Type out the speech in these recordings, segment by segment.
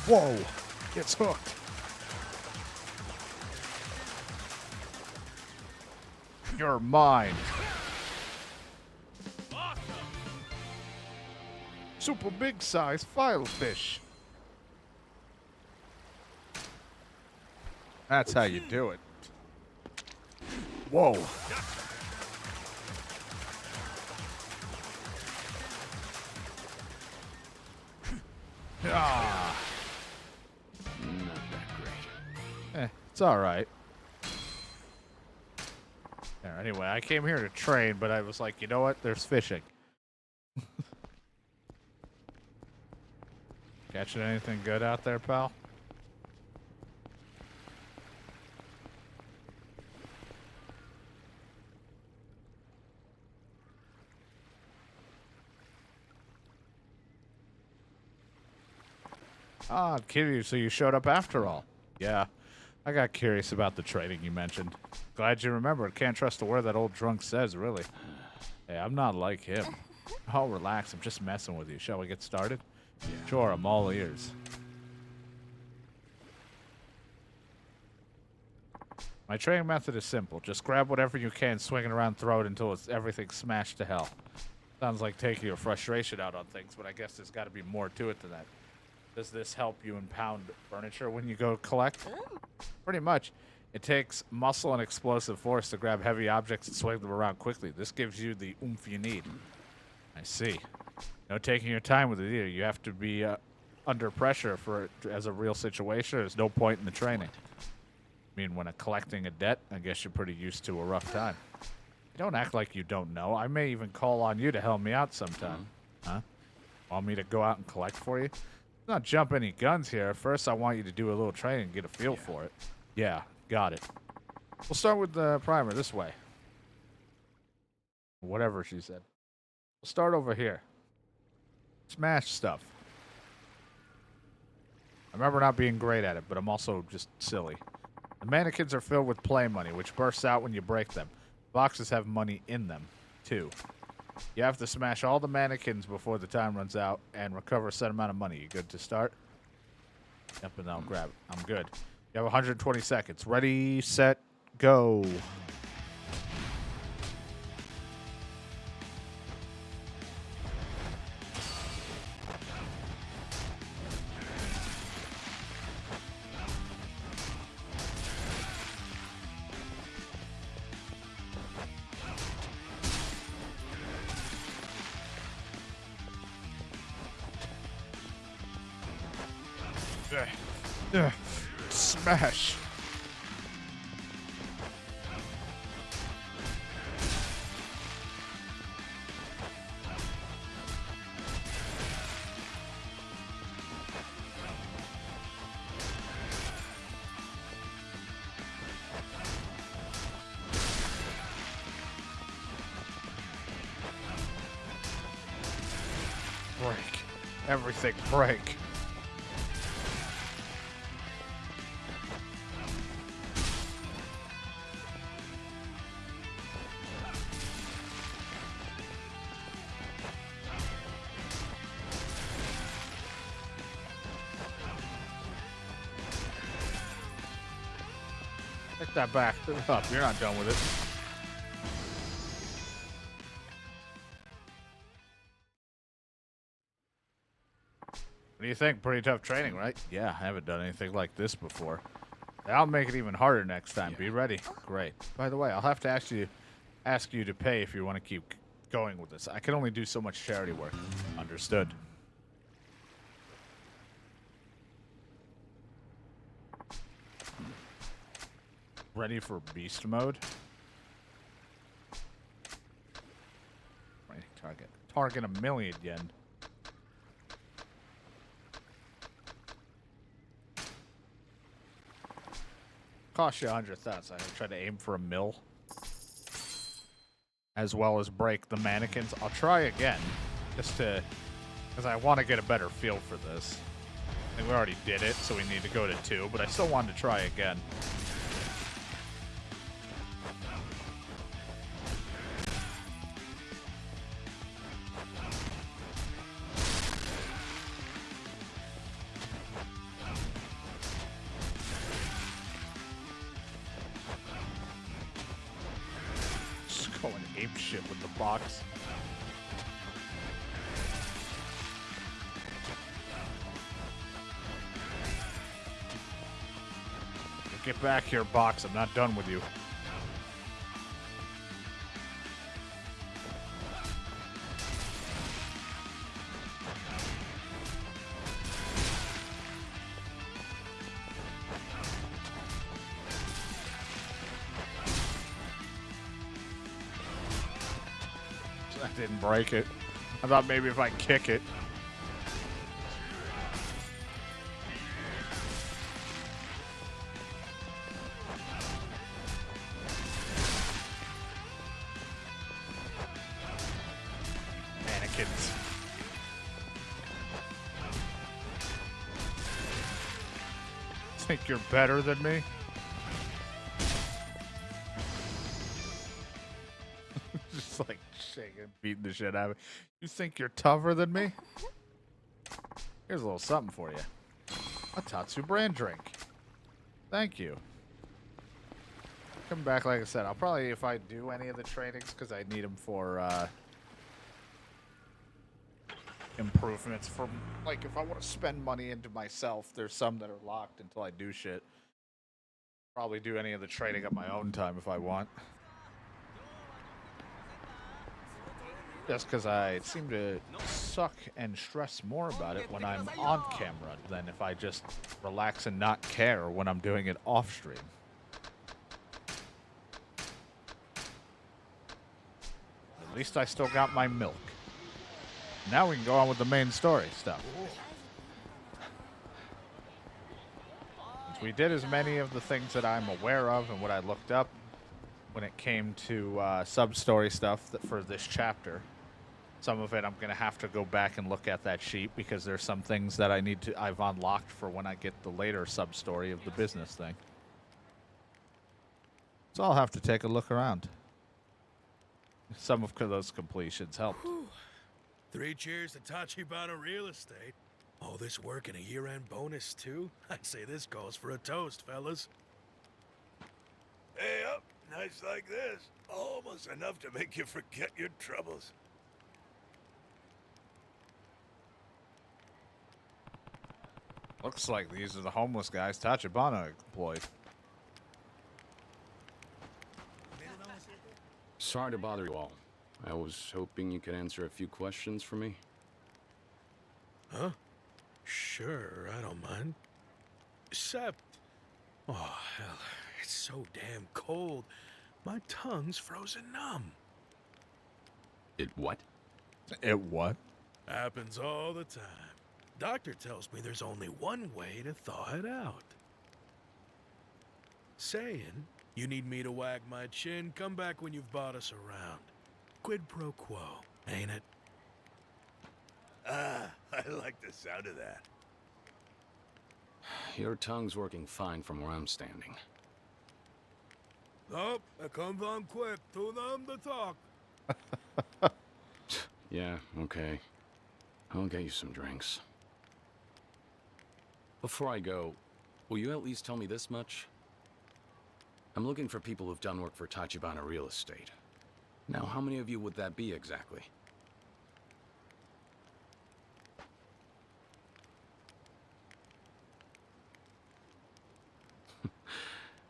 Whoa! Gets hooked. You're mine. Super big size filefish. That's how you do it. Whoa. Ah. Not that great. It's all right. There, anyway, I came here to train, but I was like, you know what? There's fishing. Catching anything good out there, pal? Ah, I'm kidding you. So you showed up after all. Yeah. I got curious about the training you mentioned. Glad you remembered. Can't trust a word that old drunk says, really. Hey, I'm not like him. Oh, relax. I'm just messing with you. Shall we get started? Yeah. Sure, I'm all ears. My training method is simple. Just grab whatever you can, swing it around, throw it until everything's smashed to hell. Sounds like taking your frustration out on things, but I guess there's got to be more to it than that. Does this help you impound furniture when you go collect? Pretty much. It takes muscle and explosive force to grab heavy objects and swing them around quickly. This gives you the oomph you need. I see. No taking your time with it either. You have to be under pressure for it as a real situation. There's no point in the training. I mean, when collecting a debt, I guess you're pretty used to a rough time. Don't act like you don't know. I may even call on you to help me out sometime. Huh? Want me to go out and collect for you? Not jump any guns here. First, I want you to do a little training and get a feel for it. Yeah, got it. We'll start with the primer this way. Whatever she said. We'll start over here. Smash stuff. I remember not being great at it, but I'm also just silly. The mannequins are filled with play money, which bursts out when you break them. Boxes have money in them, too. You have to smash all the mannequins before the time runs out and recover a set amount of money. You good to start? Yep, and I'll grab it. I'm good. You have 120 seconds. Ready, set, go. Smash. Break. Everything break. Take that back. Up. You're not done with it. What do you think? Pretty tough training, right? Yeah, I haven't done anything like this before. I'll make it even harder next time. Yeah. Be ready. Great. By the way, I'll have to ask you to pay if you want to keep going with this. I can only do so much charity work. Understood. Ready for beast mode? Right, target. Target 1,000,000 yen. Cost you 100,000. I try to aim for 1,000,000. As well as break the mannequins. I'll try again. Just to... Because I want to get a better feel for this. I think we already did it, so we need to go to 2. But I still wanted to try again. ape shit with the box. Get back here, box. I'm not done with you. I didn't break it. I thought maybe if I kick it. Mannequins. Think you're better than me? Just like shaking, beating the shit out of me. You think you're tougher than me? Here's a little something for you. A Tatsu brand drink. Thank you. Come back, like I said, I'll probably, if I do any of the trainings, because I need them for improvements from, like, if I want to spend money into myself, there's some that are locked until I do shit. Probably do any of the trading at my own time if I want. Just because I seem to suck and stress more about it when I'm on camera than if I just relax and not care when I'm doing it off stream. At least I still got my milk. Now we can go on with the main story stuff. Since we did as many of the things that I'm aware of and what I looked up when it came to sub-story stuff for this chapter, some of it I'm going to have to go back and look at that sheet because there's some things that I've unlocked for when I get the later sub-story of the business thing. So I'll have to take a look around. Some of those completions helped. Whew. 3 cheers to Tachibana Real Estate. All this work and a year-end bonus, too? I'd say this calls for a toast, fellas. Hey up, nights like this. Almost enough to make you forget your troubles. Looks like these are the homeless guys Tachibana employed. Sorry to bother you all. I was hoping you could answer a few questions for me. Huh? Sure, I don't mind. Except... oh, hell, it's so damn cold. My tongue's frozen numb. It what? It what? Happens all the time. Doctor tells me there's only one way to thaw it out. Saying, you need me to wag my chin, come back when you've bought us around. Quid pro quo, ain't it? Ah, I like the sound of that. Your tongue's working fine from where I'm standing. Oh, it comes on quick, too numb to talk. Yeah, okay. I'll get you some drinks. Before I go, will you at least tell me this much? I'm looking for people who've done work for Tachibana Real Estate. Now, how many of you would that be exactly?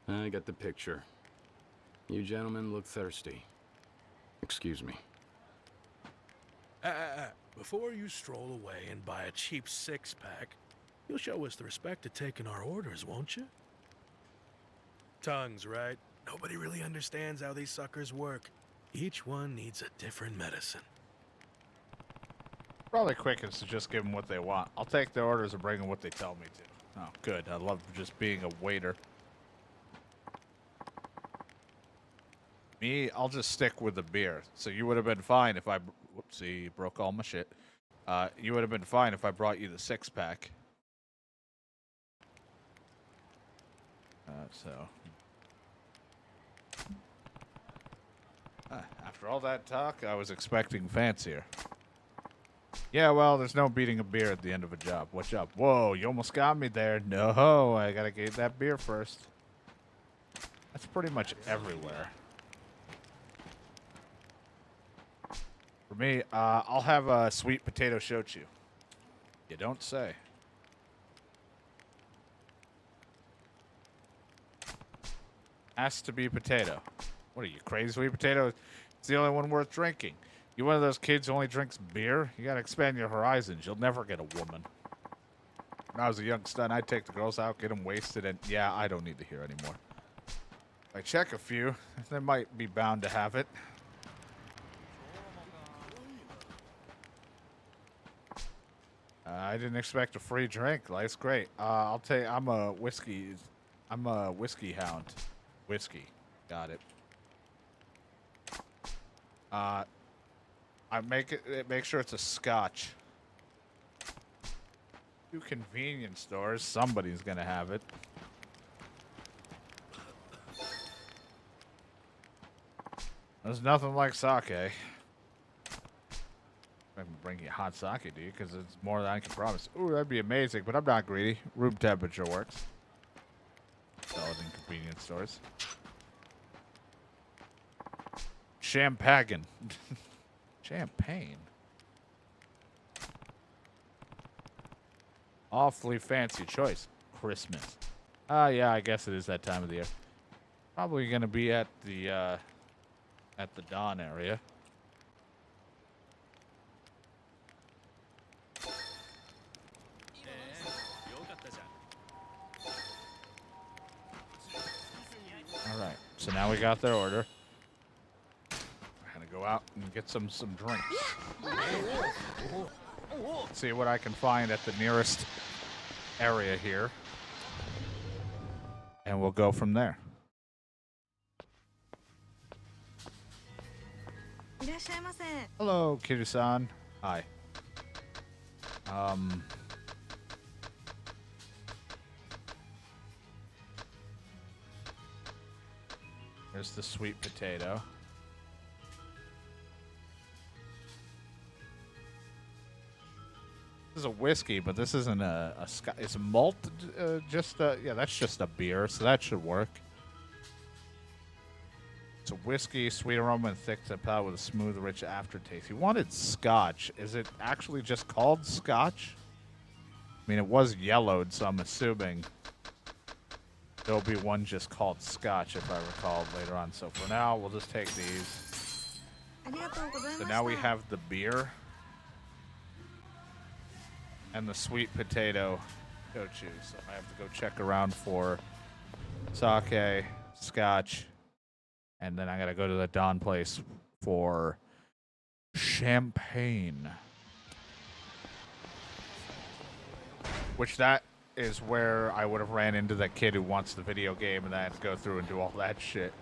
I get the picture. You gentlemen look thirsty. Excuse me. Before you stroll away and buy a cheap 6-pack, you'll show us the respect of taking our orders, won't you? Tongues, right? Nobody really understands how these suckers work. Each one needs a different medicine. Probably quickest to just give them what they want. I'll take their orders and bring them what they tell me to. Oh, good. I love just being a waiter. Me, I'll just stick with the beer. So you would have been fine if I... Whoopsie, broke all my shit. You would have been fine if I brought you the 6-pack. After all that talk, I was expecting fancier. Yeah, well, there's no beating a beer at the end of a job. What job? Whoa, you almost got me there. No, I gotta get that beer first. That's pretty much everywhere. For me, I'll have a sweet potato shochu. You don't say. Has to be potato. What are you, crazy? Sweet potato? It's the only one worth drinking. You one of those kids who only drinks beer? You gotta expand your horizons. You'll never get a woman. When I was a young stud, I'd take the girls out, get them wasted, and yeah, I don't need to hear anymore. If I check a few, they might be bound to have it. I didn't expect a free drink. Life's great. I'll take. I'm a whiskey hound. Whiskey. Got it. I make sure it's a scotch. Two convenience stores. Somebody's gonna have it. There's nothing like sake. I can bring you hot sake, dude, because it's more than I can promise. Ooh, that'd be amazing, but I'm not greedy. Room temperature works. Sell it in convenience stores. Champagne. Champagne. Awfully fancy choice. Christmas. Yeah, I guess it is that time of the year. Probably gonna be at the Dawn area. Alright, so now we got their order. We're gonna go out and get some drinks. See what I can find at the nearest area here. And we'll go from there. Hello, Kiru-san. Hi. There's the sweet potato. This is a whiskey, but this isn't a it's a malt. Yeah, that's just a beer, so that should work. It's a whiskey, sweet aroma and thick to palate with a smooth, rich aftertaste. You wanted scotch. Is it actually just called scotch? I mean, it was yellowed, so I'm assuming there'll be one just called scotch, if I recall, later on. So for now, we'll just take these. So now we have the beer and the sweet potato shochu. So I have to go check around for sake, scotch, and then I gotta go to the Dawn place for champagne. Which that is where I would have ran into that kid who wants the video game, and I had to go through and do all that shit.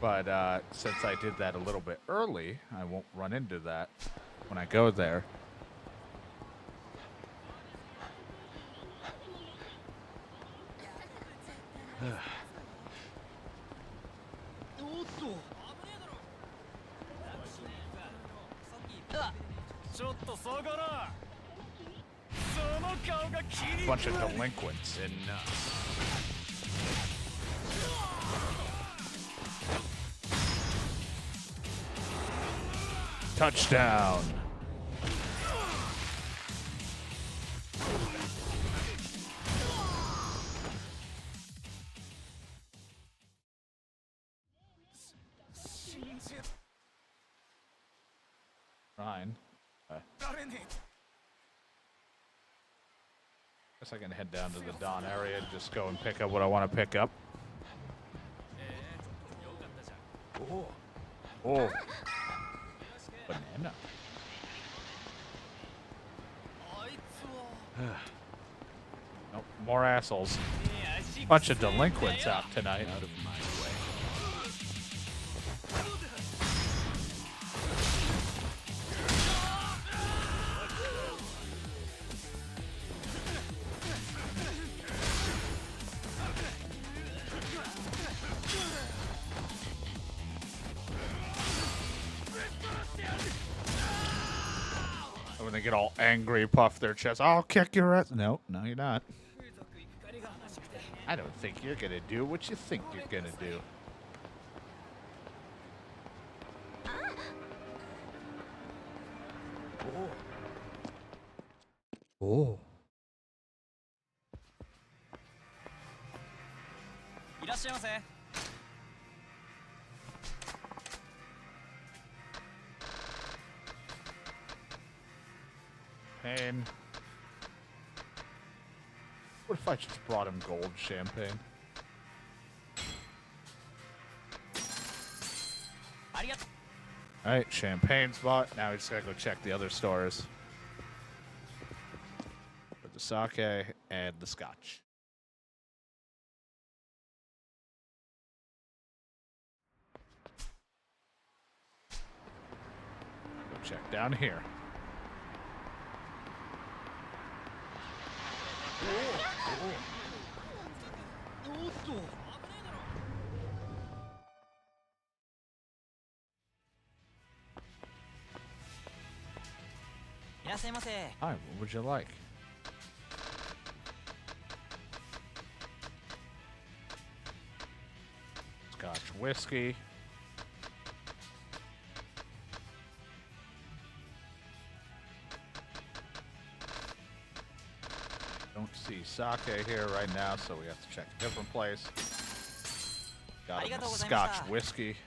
But since I did that a little bit early, I won't run into that when I go there. Bunch of delinquents. Touchdown. Fine. Guess I can head down to the Dawn area and just go and pick up what I want to pick up. Oh. Banana. Nope, more assholes. Bunch of delinquents out tonight. Out of my way. When they get all angry, puff their chest, I'll kick your ass. No, you're not. I don't think you're gonna do what you think you're gonna do. Oh. いらっしゃいませ。 Champagne. What if I just brought him gold champagne? ありがとう。 Alright, champagne's bought. Now we just gotta go check the other stores. For the sake and the scotch. Go check down here. Hi, what would you like? Scotch whiskey. Don't see sake here right now, so we have to check a different place. Got him a Scotch whiskey.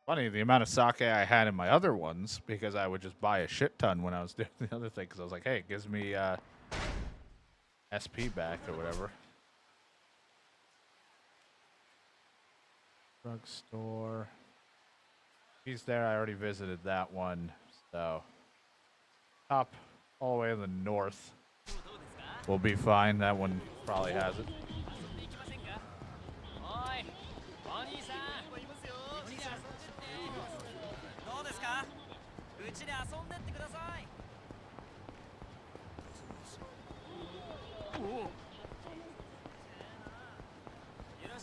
Funny, the amount of sake I had in my other ones, because I would just buy a shit ton when I was doing the other thing, because I was like, hey, it gives me SP back or whatever. Drugstore. He's there. I already visited that one. So, top all the way in the north. We'll be fine. That one probably has it. おい、お兄さん。うちで遊んでって。どうですか？うちで遊んでってください。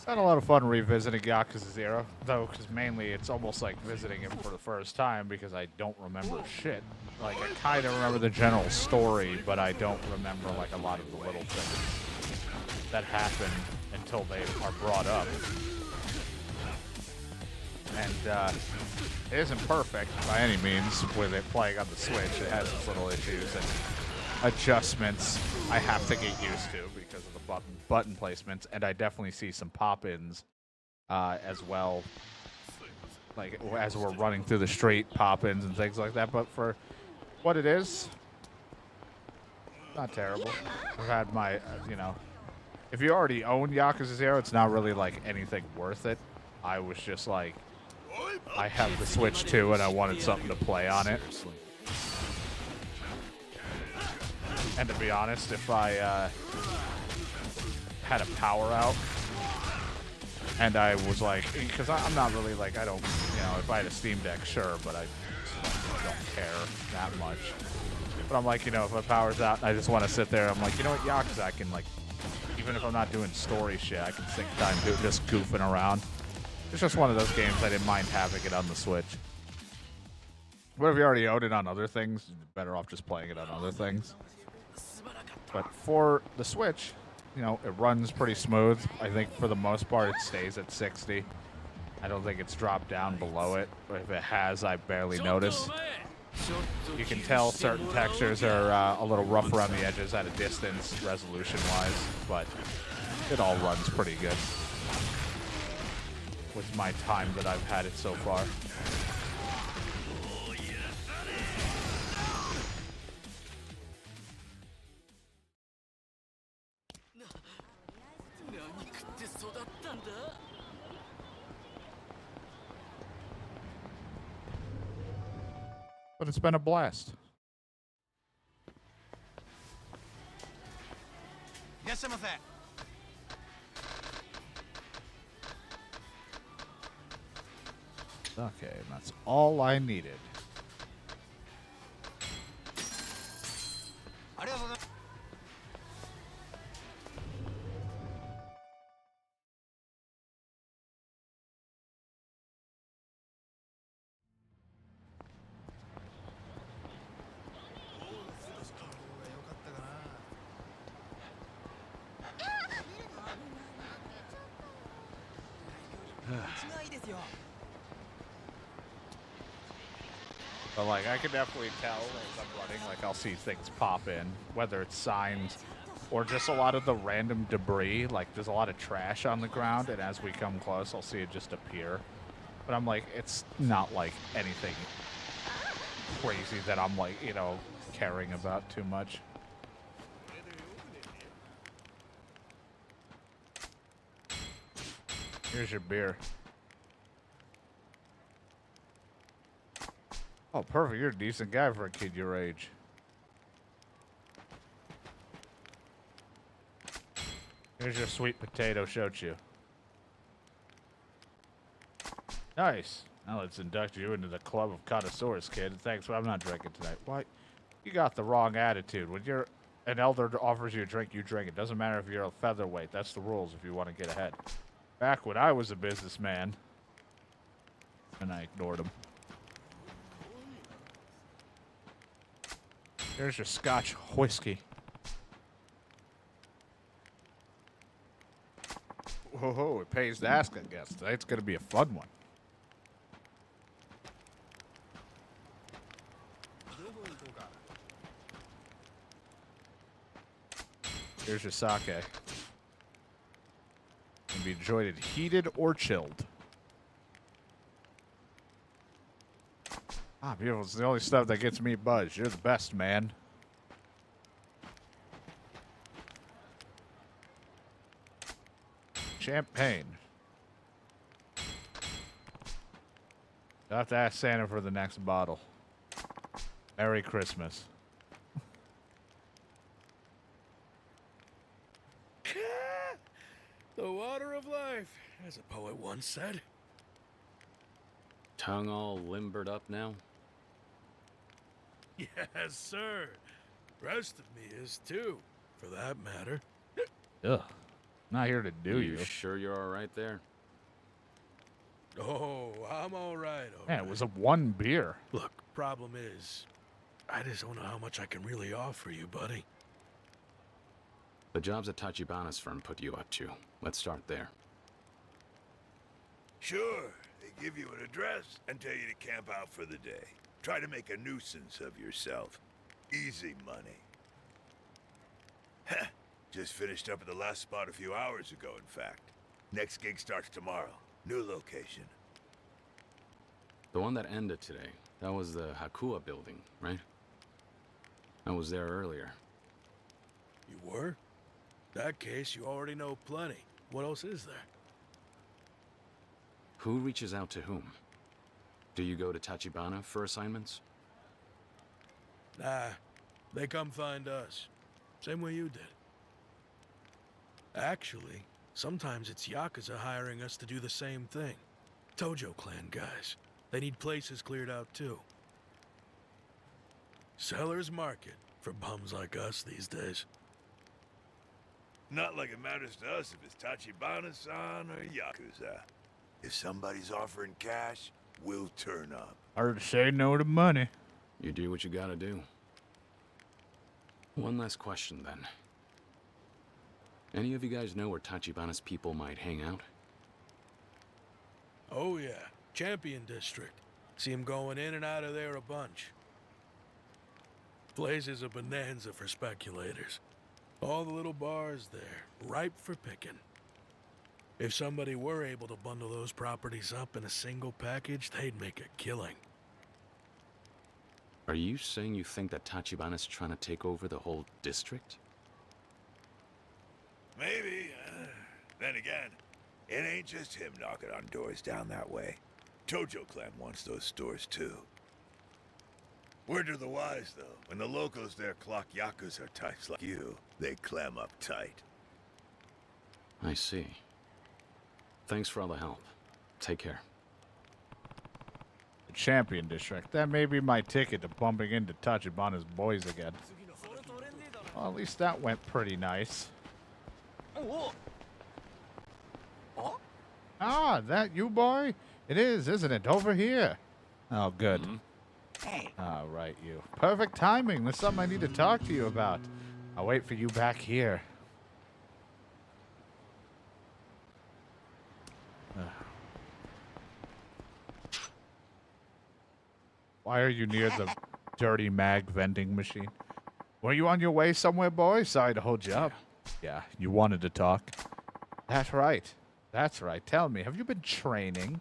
Had a lot of fun revisiting Yakuza 0, though, because mainly it's almost like visiting it for the first time because I don't remember shit. Like, I kind of remember the general story, but I don't remember, like, a lot of the little things that happen until they are brought up. And, it isn't perfect by any means with it playing on the Switch. It has its little issues and adjustments I have to get used to because of the button placements, and I definitely see some pop-ins as well, like as we're running through the street, pop-ins and things like that. But for what it is, not terrible. I've had my, you know, if you already own Yakuza 0, it's not really like anything worth it. I was just like, I have the Switch too, and I wanted something to play on it. And to be honest, if I had a power out, and I was like, because I'm not really like, I don't, you know, if I had a Steam Deck, sure, but I don't care that much. But I'm like, you know, if my power's out and I just want to sit there, I'm like, you know what, Yakuza, I can like, even if I'm not doing story shit, I can take time just goofing around. It's just one of those games I didn't mind having it on the Switch. But if you already own it on other things, you're better off just playing it on other things. But for the Switch, you know, it runs pretty smooth. I think for the most part, it stays at 60. I don't think it's dropped down below it. But if it has, I barely notice. You can tell certain textures are a little rough around the edges at a distance, resolution-wise, but it all runs pretty good. With my time that I've had it so far. But it's been a blast. Okay, and that's all I needed. But like, I can definitely tell as I'm running, like I'll see things pop in, whether it's signs or just a lot of the random debris. Like there's a lot of trash on the ground, and as we come close, I'll see it just appear. But I'm like, it's not like anything crazy that I'm like, you know, caring about too much. Here's your beer. Oh, perfect. You're a decent guy for a kid your age. Here's your sweet potato shochu. Nice. Now let's induct you into the club of connoisseurs, kid. Thanks, but I'm not drinking tonight. What? You got the wrong attitude. When an elder offers you a drink, you drink. It doesn't matter if you're a featherweight. That's the rules if you want to get ahead. Back when I was a businessman. And I ignored him. Here's your Scotch whiskey. Whoa, it pays to ask, I guess. Tonight's going to be a fun one. Here's your sake. Can be enjoyed heated or chilled. Ah, beautiful. It's the only stuff that gets me buzzed. You're the best, man. Champagne. I'll have to ask Santa for the next bottle. Merry Christmas. The water of life, as a poet once said. Tongue all limbered up now? Yes, sir. Rest of me is too, for that matter. Ugh. Not here to do you. Sure you're all right there? Oh, I'm all right. Man, it was a one beer. Look, problem is, I just don't know how much I can really offer you, buddy. The jobs that Tachibana's firm put you up to. Let's start there. Sure, they give you an address and tell you to camp out for the day. Try to make a nuisance of yourself. Easy money. Heh, just finished up at the last spot a few hours ago, in fact. Next gig starts tomorrow. New location. The one that ended today, that was the Yakuza building, right? I was there earlier. You were? That case, you already know plenty. What else is there? Who reaches out to whom? Do you go to Tachibana for assignments? Nah, they come find us. Same way you did. Actually, sometimes it's Yakuza hiring us to do the same thing. Tojo clan guys. They need places cleared out too. Seller's market for bums like us these days. Not like it matters to us if it's Tachibana-san or Yakuza. If somebody's offering cash, we'll turn up. Hard to say no to money. You do what you gotta do. One last question then. Any of you guys know where Tachibana's people might hang out? Oh yeah, Champion District. See them going in and out of there a bunch. Place is a bonanza for speculators. All the little bars there, ripe for picking. If somebody were able to bundle those properties up in a single package, they'd make a killing. Are you saying you think that Tachibana's trying to take over the whole district? Maybe. Then again, it ain't just him knocking on doors down that way. Tojo clan wants those stores too. Word to the wise, though. When the locals there clock Yakuza types like you, they clam up tight. I see. Thanks for all the help. Take care. The Champion District. That may be my ticket to bumping into Tachibana's boys again. Well, at least that went pretty nice. Ah, that you, boy? It is, isn't it? Over here. Oh, good. All right, you. Perfect timing. There's something I need to talk to you about. I'll wait for you back here. Why are you near the dirty mag vending machine? Were you on your way somewhere, boy? Sorry to hold you up. Yeah, you wanted to talk. That's right. That's right. Tell me, have you been training?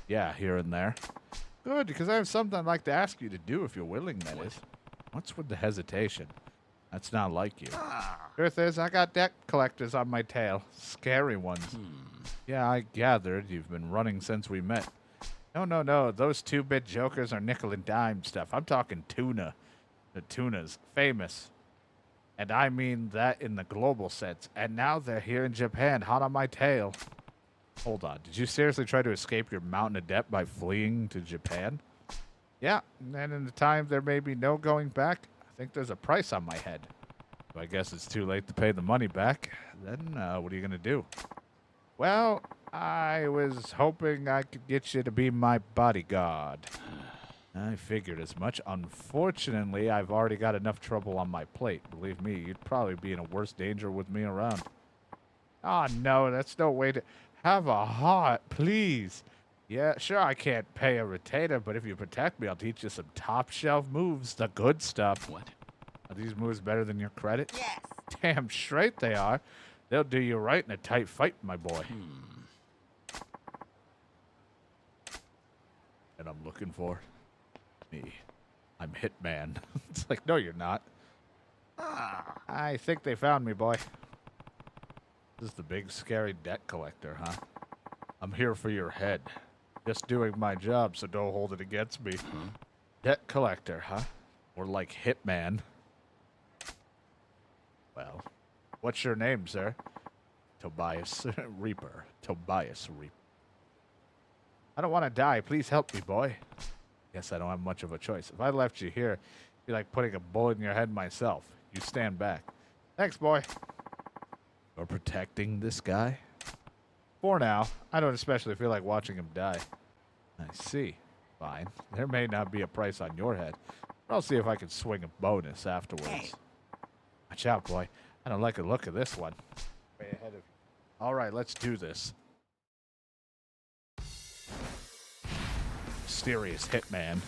Yeah, here and there. Good, because I have something I'd like to ask you to do if you're willing, that is. What's with the hesitation? That's not like you. Truth is, I got debt collectors on my tail. Scary ones. Yeah, I gathered you've been running since we met. No. Those 2-bit jokers are nickel and dime stuff. I'm talking tuna. The tuna's famous. And I mean that in the global sense. And now they're here in Japan, hot on my tail. Hold on. Did you seriously try to escape your mountain of debt by fleeing to Japan? Yeah, and in the time there may be no going back, I think there's a price on my head. So I guess it's too late to pay the money back. Then what are you going to do? Well, I was hoping I could get you to be my bodyguard. I figured as much. Unfortunately, I've already got enough trouble on my plate. Believe me, you'd probably be in a worse danger with me around. Oh, no, that's no way to... Have a heart, please. Yeah, sure, I can't pay a retainer, but if you protect me, I'll teach you some top-shelf moves, the good stuff. What? Are these moves better than your credit? Yes. Damn straight they are. They'll do you right in a tight fight, my boy. And I'm looking for me. I'm Hitman. It's like, no, you're not. I think they found me, boy. This is the big, scary debt collector, huh? I'm here for your head. Just doing my job, so don't hold it against me. Debt collector, huh? Or like Hitman. Well, what's your name, sir? Tobias Reaper. Tobias Reaper. I don't want to die. Please help me, boy. Guess I don't have much of a choice. If I left you here, it'd be like putting a bullet in your head myself. You stand back. Thanks, boy. You're protecting this guy? For now. I don't especially feel like watching him die. I see. Fine. There may not be a price on your head, but I'll see if I can swing a bonus afterwards. Watch out, boy. I don't like the look of this one. Way ahead of you. All right, let's do this. Mysterious Hitman.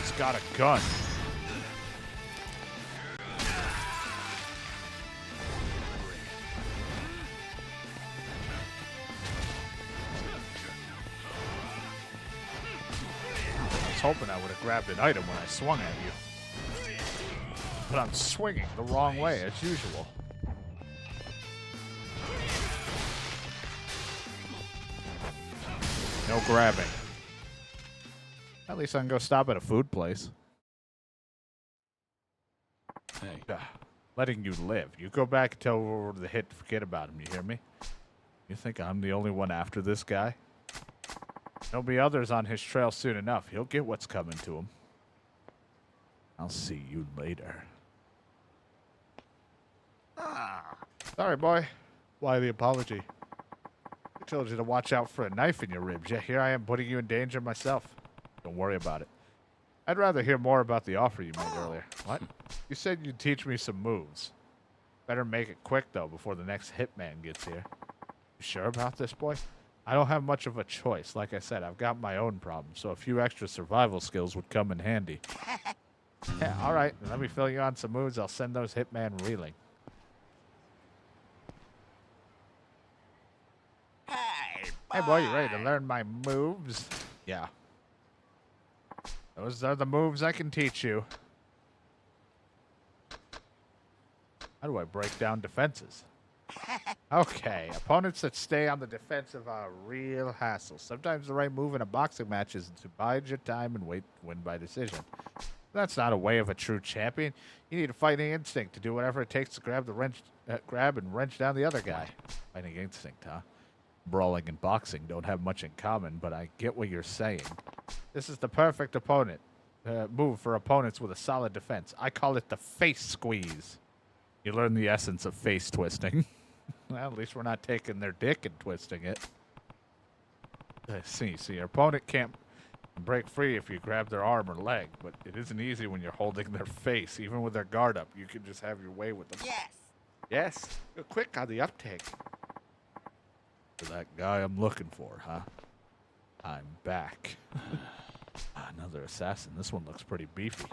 He's got a gun. I was hoping I would have grabbed an item when I swung at you. But I'm swinging the wrong way, as usual. No grabbing. At least I can go stop at a food place. Hey. Letting you live. You go back and tell the hit to forget about him, you hear me? You think I'm the only one after this guy? There'll be others on his trail soon enough. He'll get what's coming to him. I'll see you later. Sorry, boy. Why the apology? I told you to watch out for a knife in your ribs, yet here I am putting you in danger myself. Don't worry about it. I'd rather hear more about the offer you made earlier. What? You said you'd teach me some moves. Better make it quick, though, before the next hitman gets here. You sure about this, boy? I don't have much of a choice. Like I said, I've got my own problems, so a few extra survival skills would come in handy. Yeah, all right. Let me fill you on some moves. I'll send those hitman reeling. Hey, boy, you ready to learn my moves? Yeah. Those are the moves I can teach you. How do I break down defenses? Okay, opponents that stay on the defensive are a real hassle. Sometimes the right move in a boxing match is to bide your time and win by decision. That's not a way of a true champion. You need a fighting instinct to do whatever it takes to grab and wrench down the other guy. Fighting instinct, huh? Brawling and boxing don't have much in common, but I get what you're saying. This is the perfect move for opponents with a solid defense. I call it the face squeeze. You learn the essence of face twisting. Well, at least we're not taking their dick and twisting it. See, your opponent can't break free if you grab their arm or leg, but it isn't easy when you're holding their face. Even with their guard up, you can just have your way with them. Yes. Yes. You're quick on the uptake. You're that guy I'm looking for, huh? I'm back. Another assassin. This one looks pretty beefy.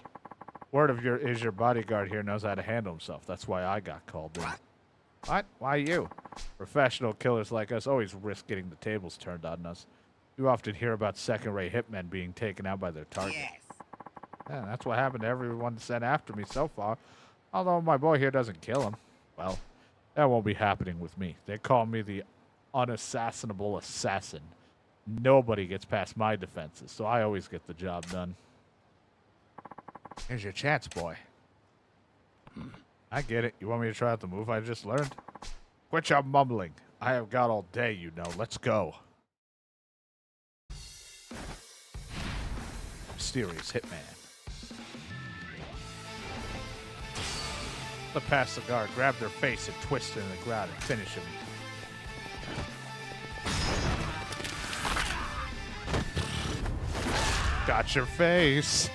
Word of your bodyguard here knows how to handle himself. That's why I got called in. What? Why you? Professional killers like us always risk getting the tables turned on us. You often hear about second-rate hitmen being taken out by their target. Yes. Yeah, that's what happened to everyone sent after me so far. Although my boy here doesn't kill him. Well, that won't be happening with me. They call me the unassassinable assassin. Nobody gets past my defenses, so I always get the job done. Here's your chance, boy. I get it. You want me to try out the move I just learned? Quit your mumbling. I have got all day, you know. Let's go. Mysterious hitman. Slip past the guard, grab their face and twist it in the ground and finish him. Got your face.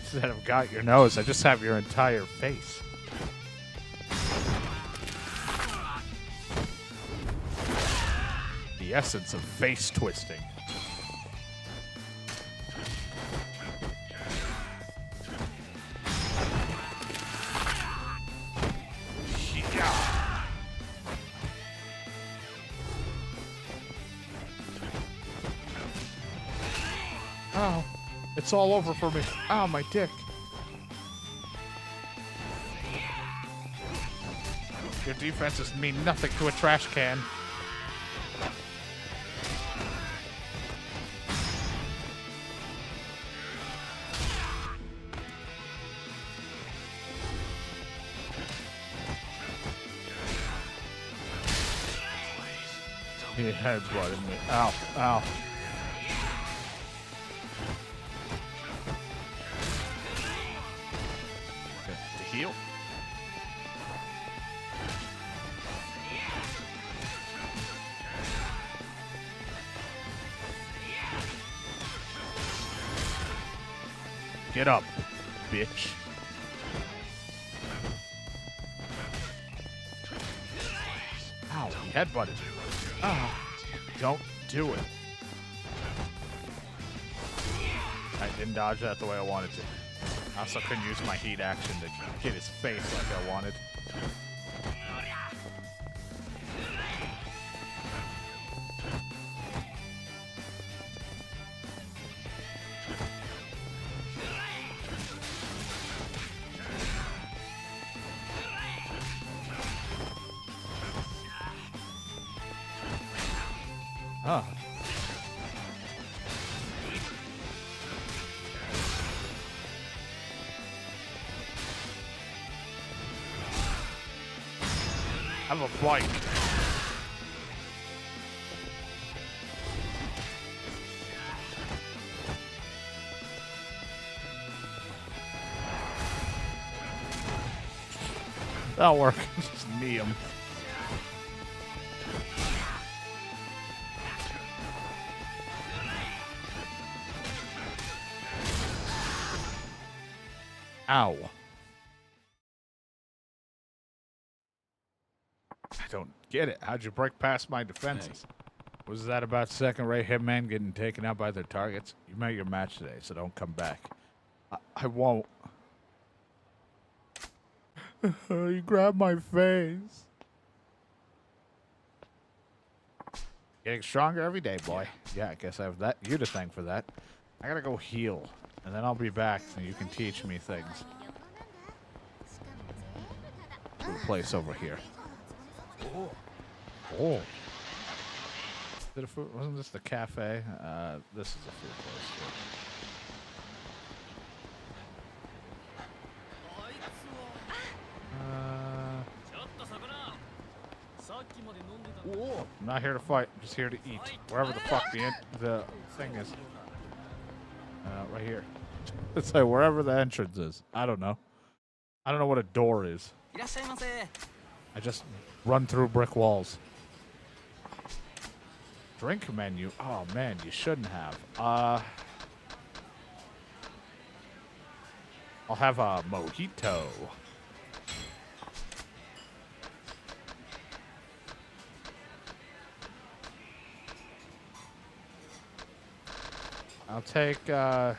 Instead of got your nose, I just have your entire face. The essence of face twisting. Oh, it's all over for me. Ow, my dick. Your defenses mean nothing to a trash can. He headbutted me. Ow, ow. To heal. Get up, bitch. Ow, he headbutted me. Oh, don't do it. I didn't dodge that the way I wanted to. I also couldn't use my heat action to hit his face like I wanted. Huh. Have a bike. That'll work. Just knee him. Ow. I don't get it. How'd you break past my defenses? Hey. Was that about second-rate hitmen getting taken out by their targets? You met your match today, so don't come back. I won't. You grabbed my face. Getting stronger every day, boy. Yeah, I guess I have that. You to thank for that. I gotta go heal, and then I'll be back, so you can teach me things. To a place over here. Oh. Wasn't this the cafe? This is a food place here. I'm not here to fight. I'm just here to eat. Wherever the fuck the thing is. Right here. It's like wherever the entrance is. I don't know. I don't know what a door is. I just run through brick walls. Drink menu. Oh man, you shouldn't have. I'll have a mojito. I'll take your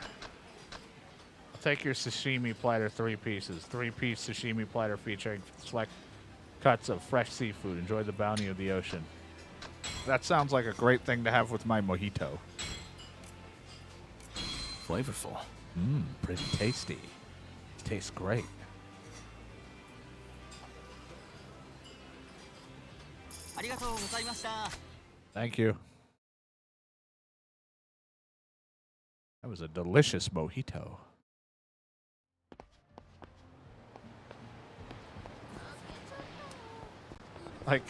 sashimi platter, 3 pieces. 3-piece sashimi platter featuring select cuts of fresh seafood. Enjoy the bounty of the ocean. That sounds like a great thing to have with my mojito. Flavorful. Mmm, pretty tasty. Tastes great. Thank you. That was a delicious mojito. Like,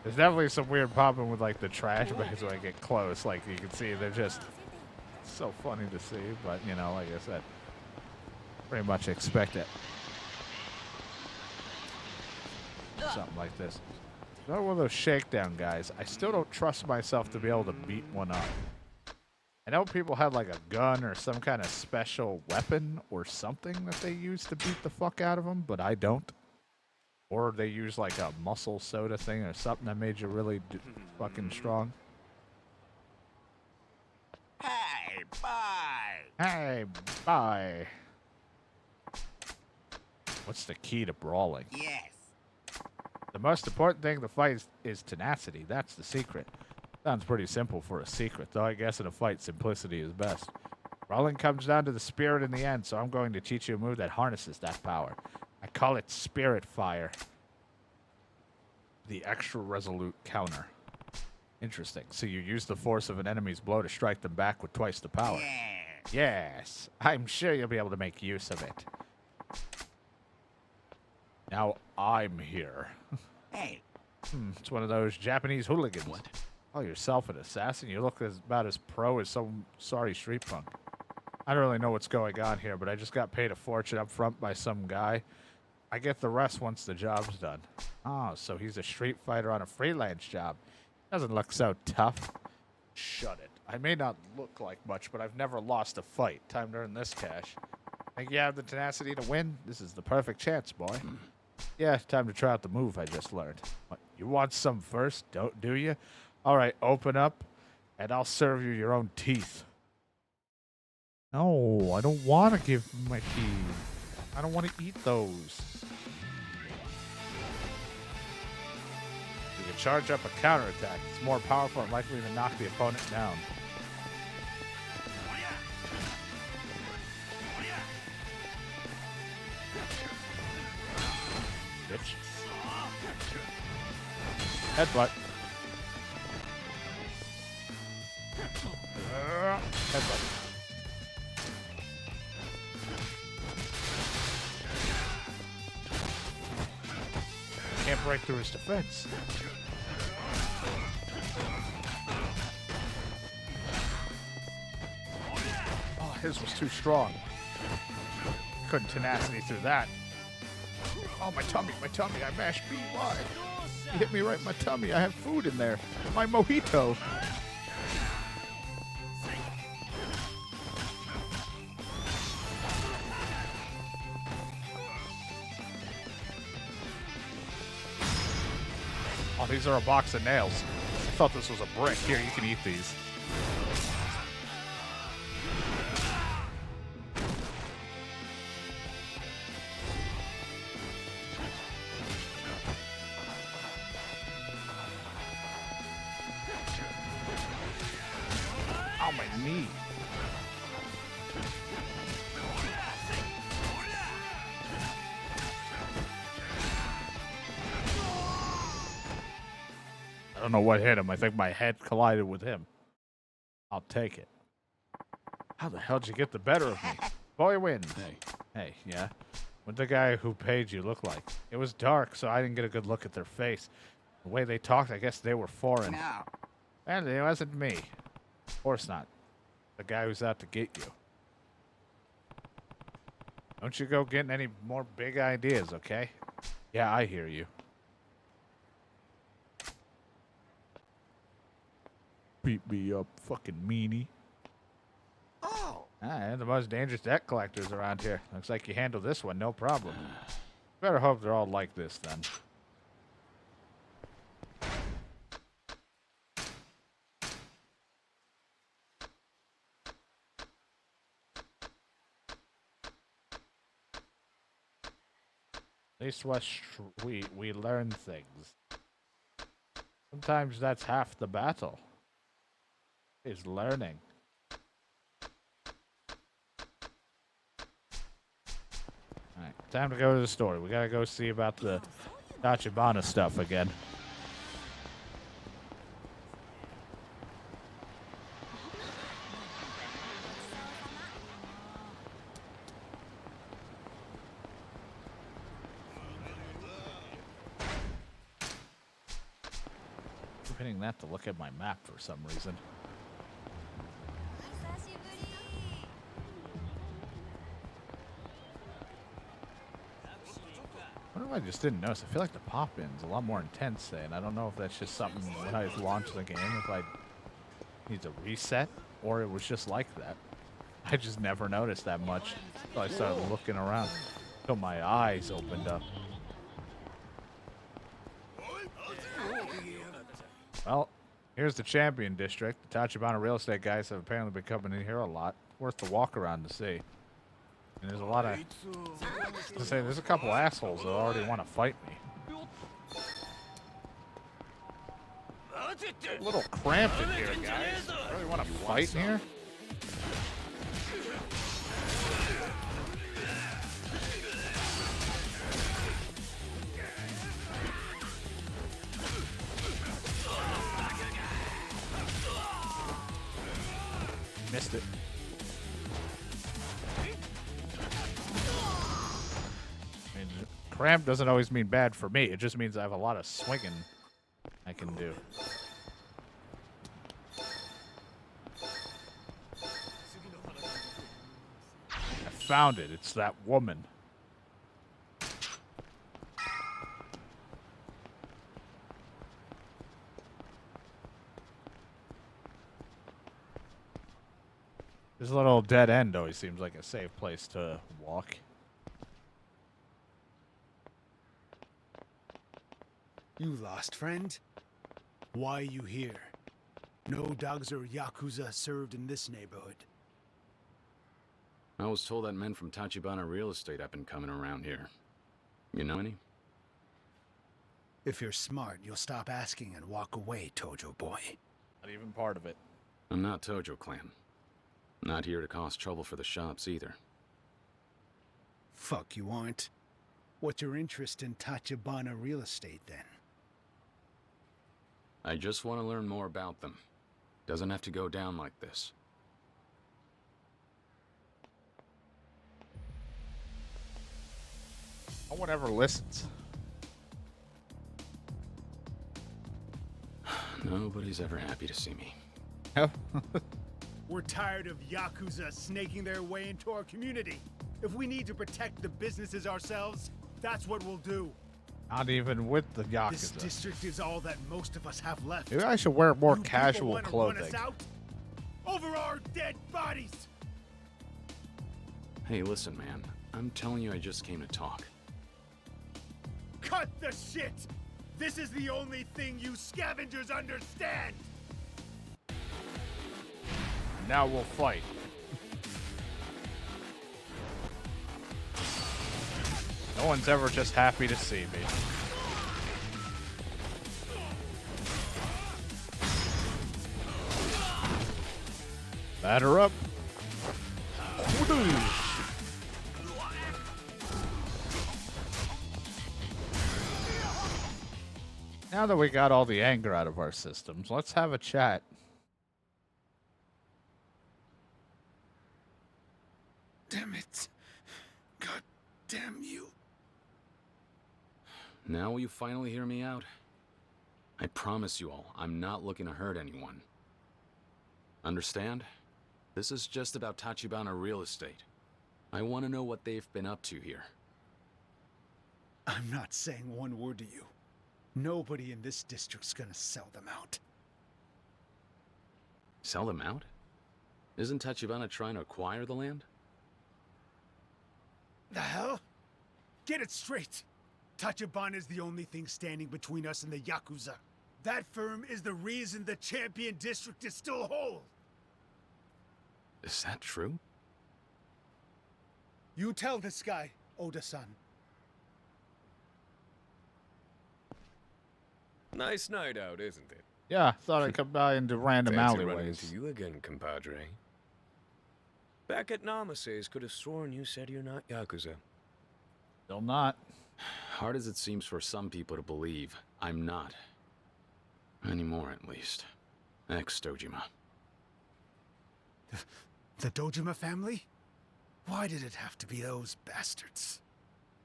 there's definitely some weird problem with like the trash bags when I get close. Like you can see, they're just so funny to see. But you know, like I said, pretty much expect it. Something like this. Not one of those shakedown guys. I still don't trust myself to be able to beat one up. I know people had like a gun or some kind of special weapon or something that they use to beat the fuck out of them, but I don't. Or they use like a muscle soda thing or something that made you really fucking strong. Hey, bye. Hey, bye. What's the key to brawling? Yes. The most important thing in the fight is tenacity. That's the secret. Sounds pretty simple for a secret, though I guess in a fight, simplicity is best. Brawling comes down to the spirit in the end, so I'm going to teach you a move that harnesses that power. I call it Spirit Fire. The extra resolute counter. Interesting. So you use the force of an enemy's blow to strike them back with twice the power. Yeah. Yes, I'm sure you'll be able to make use of it. Now I'm here. Hey. It's one of those Japanese hooligans. What? Call yourself an assassin? You look about as pro as some sorry street punk. I don't really know what's going on here, but I just got paid a fortune up front by some guy. I get the rest once the job's done. Oh, so he's a street fighter on a freelance job. Doesn't look so tough. Shut it. I may not look like much, but I've never lost a fight. Time to earn this cash. Think you have the tenacity to win? This is the perfect chance, boy. Yeah, time to try out the move I just learned. What, you want some first, do you? All right, open up, and I'll serve you your own teeth. No, I don't want to give my teeth. I don't want to eat those. You can charge up a counterattack. It's more powerful and likely to knock the opponent down. Bitch. Headbutt. Headbutt. Can't break through his defense. Oh, his was too strong. Couldn't tenacity through that. Oh, my tummy, I mashed B-Y. He hit me right in my tummy. I have food in there. My mojito. Oh, these are a box of nails. I thought this was a brick. Here, you can eat these. Oh, my knee. I don't know what hit him. I think my head collided with him. I'll take it. How the hell did you get the better of me? Boy wins. Hey, yeah? What'd the guy who paid you look like? It was dark, so I didn't get a good look at their face. The way they talked, I guess they were foreign. No. And it wasn't me. Of course not. The guy who's out to get you. Don't you go getting any more big ideas, okay? Yeah, I hear you. Beat me up, fucking meanie. Oh. And the most dangerous debt collectors around here. Looks like you handled this one, no problem. Better hope they're all like this, then. At least we learn things. Sometimes that's half the battle. Is learning. Alright, time to go to the store. We gotta go see about the Tachibana stuff again. I'm hitting that to look at my map for some reason. I wonder if I just didn't notice. I feel like the pop-in's a lot more intense today, and I don't know if that's just something when I launched the game, if I need to reset, or it was just like that. I just never noticed that much until I started looking around, until my eyes opened up. Well, here's the Champion District. The Tachibana real estate guys have apparently been coming in here a lot. Worth the walk around to see. And there's a lot of... there's a couple assholes that already want to fight me. A little cramped in here, guys. I really want to fight in here? Missed it. I mean, cramp doesn't always mean bad for me. It just means I have a lot of swinging I can do. I found it. It's that woman. This little dead end always seems like a safe place to walk. You lost, friend? Why are you here? No dogs or Yakuza served in this neighborhood. I was told that men from Tachibana real estate have been coming around here. You know any? If you're smart, you'll stop asking and walk away, Tojo boy. Not even part of it. I'm not Tojo Clan. Not here to cause trouble for the shops either. Fuck you aren't. What's your interest in Tachibana real estate then? I just want to learn more about them. Doesn't have to go down like this. No one ever listens. Nobody's ever happy to see me. We're tired of Yakuza snaking their way into our community. If we need to protect the businesses ourselves, that's what we'll do. Not even with the Yakuza. This district is all that most of us have left. Maybe I should wear more You people casual wanna run clothing. us out? Over our dead bodies! Hey, listen, man. I'm telling you I just came to talk. Cut the shit! This is the only thing you scavengers understand! Now we'll fight. No one's ever just happy to see me. Batter up. Now that we got all the anger out of our systems, let's have a chat. Damn it. God damn you. Now will you finally hear me out? I promise you all, I'm not looking to hurt anyone. Understand? This is just about Tachibana real estate. I want to know what they've been up to here. I'm not saying one word to you. Nobody in this district's gonna sell them out. Sell them out? Isn't Tachibana trying to acquire the land? The hell? Get it straight. Tachibana is the only thing standing between us and the Yakuza. That firm is the reason the Champion District is still whole. Is that true? You tell this guy, Oda-san. Nice night out, isn't it? Yeah, thought I'd come by into random Fancy running alleyways. into you again, compadre. Back at Namase's, could have sworn you said you're not Yakuza. Still not. Hard as it seems for some people to believe, I'm not. Anymore, at least. Ex-Dojima. The Dojima family? Why did it have to be those bastards?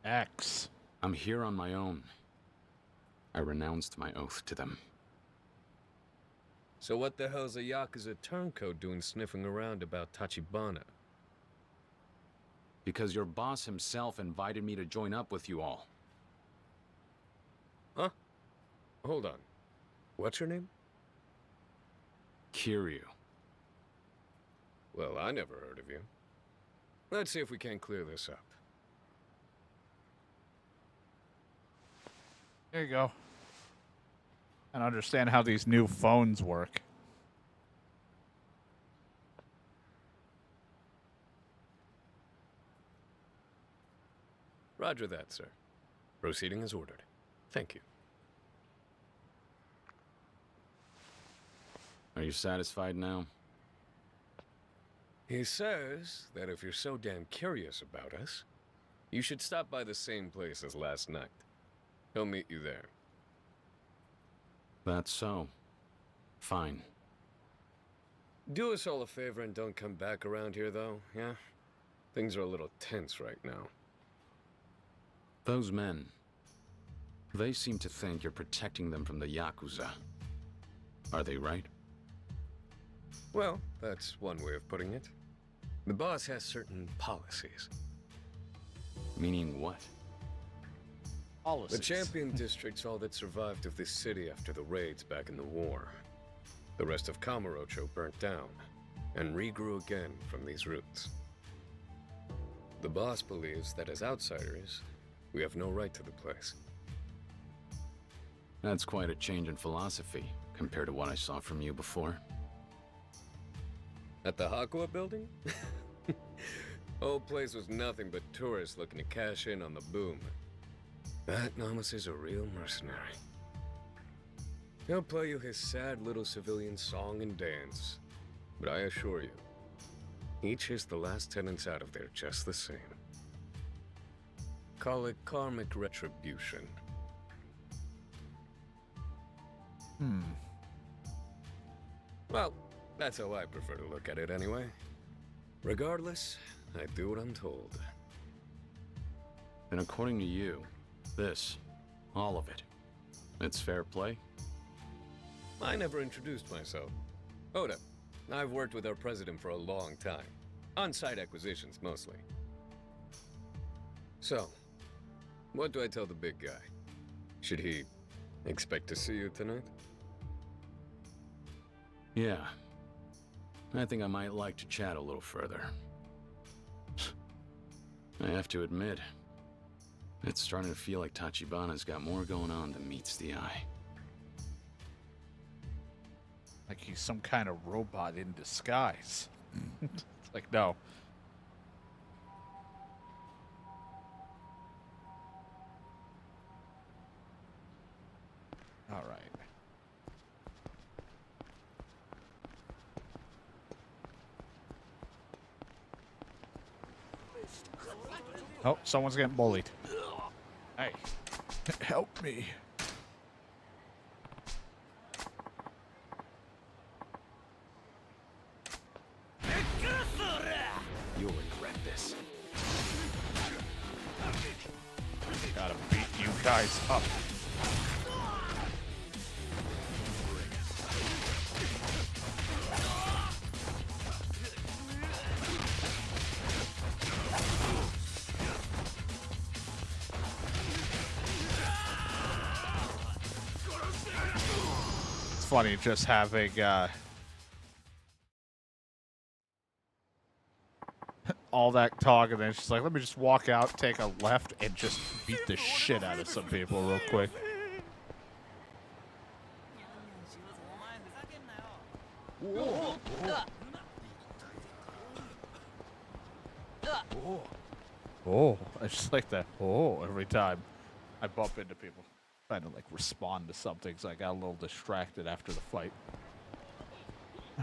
X. I'm here on my own. I renounced my oath to them. So what the hell's a Yakuza turncoat doing sniffing around about Tachibana? Because your boss himself invited me to join up with you all. Huh? Hold on. What's your name? Kiryu. Well, I never heard of you. Let's see if we can't clear this up. There you go. And understand how these new phones work. Roger that, sir. Proceeding as ordered. Thank you. Are you satisfied now? He says that if you're so damn curious about us, you should stop by the same place as last night. He'll meet you there. That's so. Fine. Do us all a favor and don't come back around here, though, yeah? Things are a little tense right now. Those men. They seem to think you're protecting them from the Yakuza. Are they right? Well, that's one way of putting it. The boss has certain policies. Meaning what? Policies. The Champion District's all that survived of this city after the raids back in the war. The rest of Kamurocho burnt down, and regrew again from these roots. The boss believes that as outsiders, we have no right to the place. That's quite a change in philosophy compared to what I saw from you before. At the Hakua building? Whole place was nothing but tourists looking to cash in on the boom. That Namas is a real mercenary. He'll play you his sad little civilian song and dance. But I assure you, he chased the last tenants out of there just the same. Call it karmic retribution. Well, that's how I prefer to look at it anyway. Regardless, I do what I'm told. And according to you, this, all of it, it's fair play? I never introduced myself. Oda, I've worked with our president for a long time. On-site acquisitions, mostly. So, what do I tell the big guy? Should he expect to see you tonight? Yeah. I think I might like to chat a little further. I have to admit, it's starting to feel like Tachibana's got more going on than meets the eye. Like he's some kind of robot in disguise. It's like, no. All right. Oh, someone's getting bullied. Hey, help me. You'll regret this. Gotta beat you guys up. It's funny just having all that talk, and then she's like, let me just walk out, take a left, and just beat the shit out of some people real quick. Oh, I just like that. Oh, every time I bump into people. Trying to like respond to something, so I got a little distracted after the fight.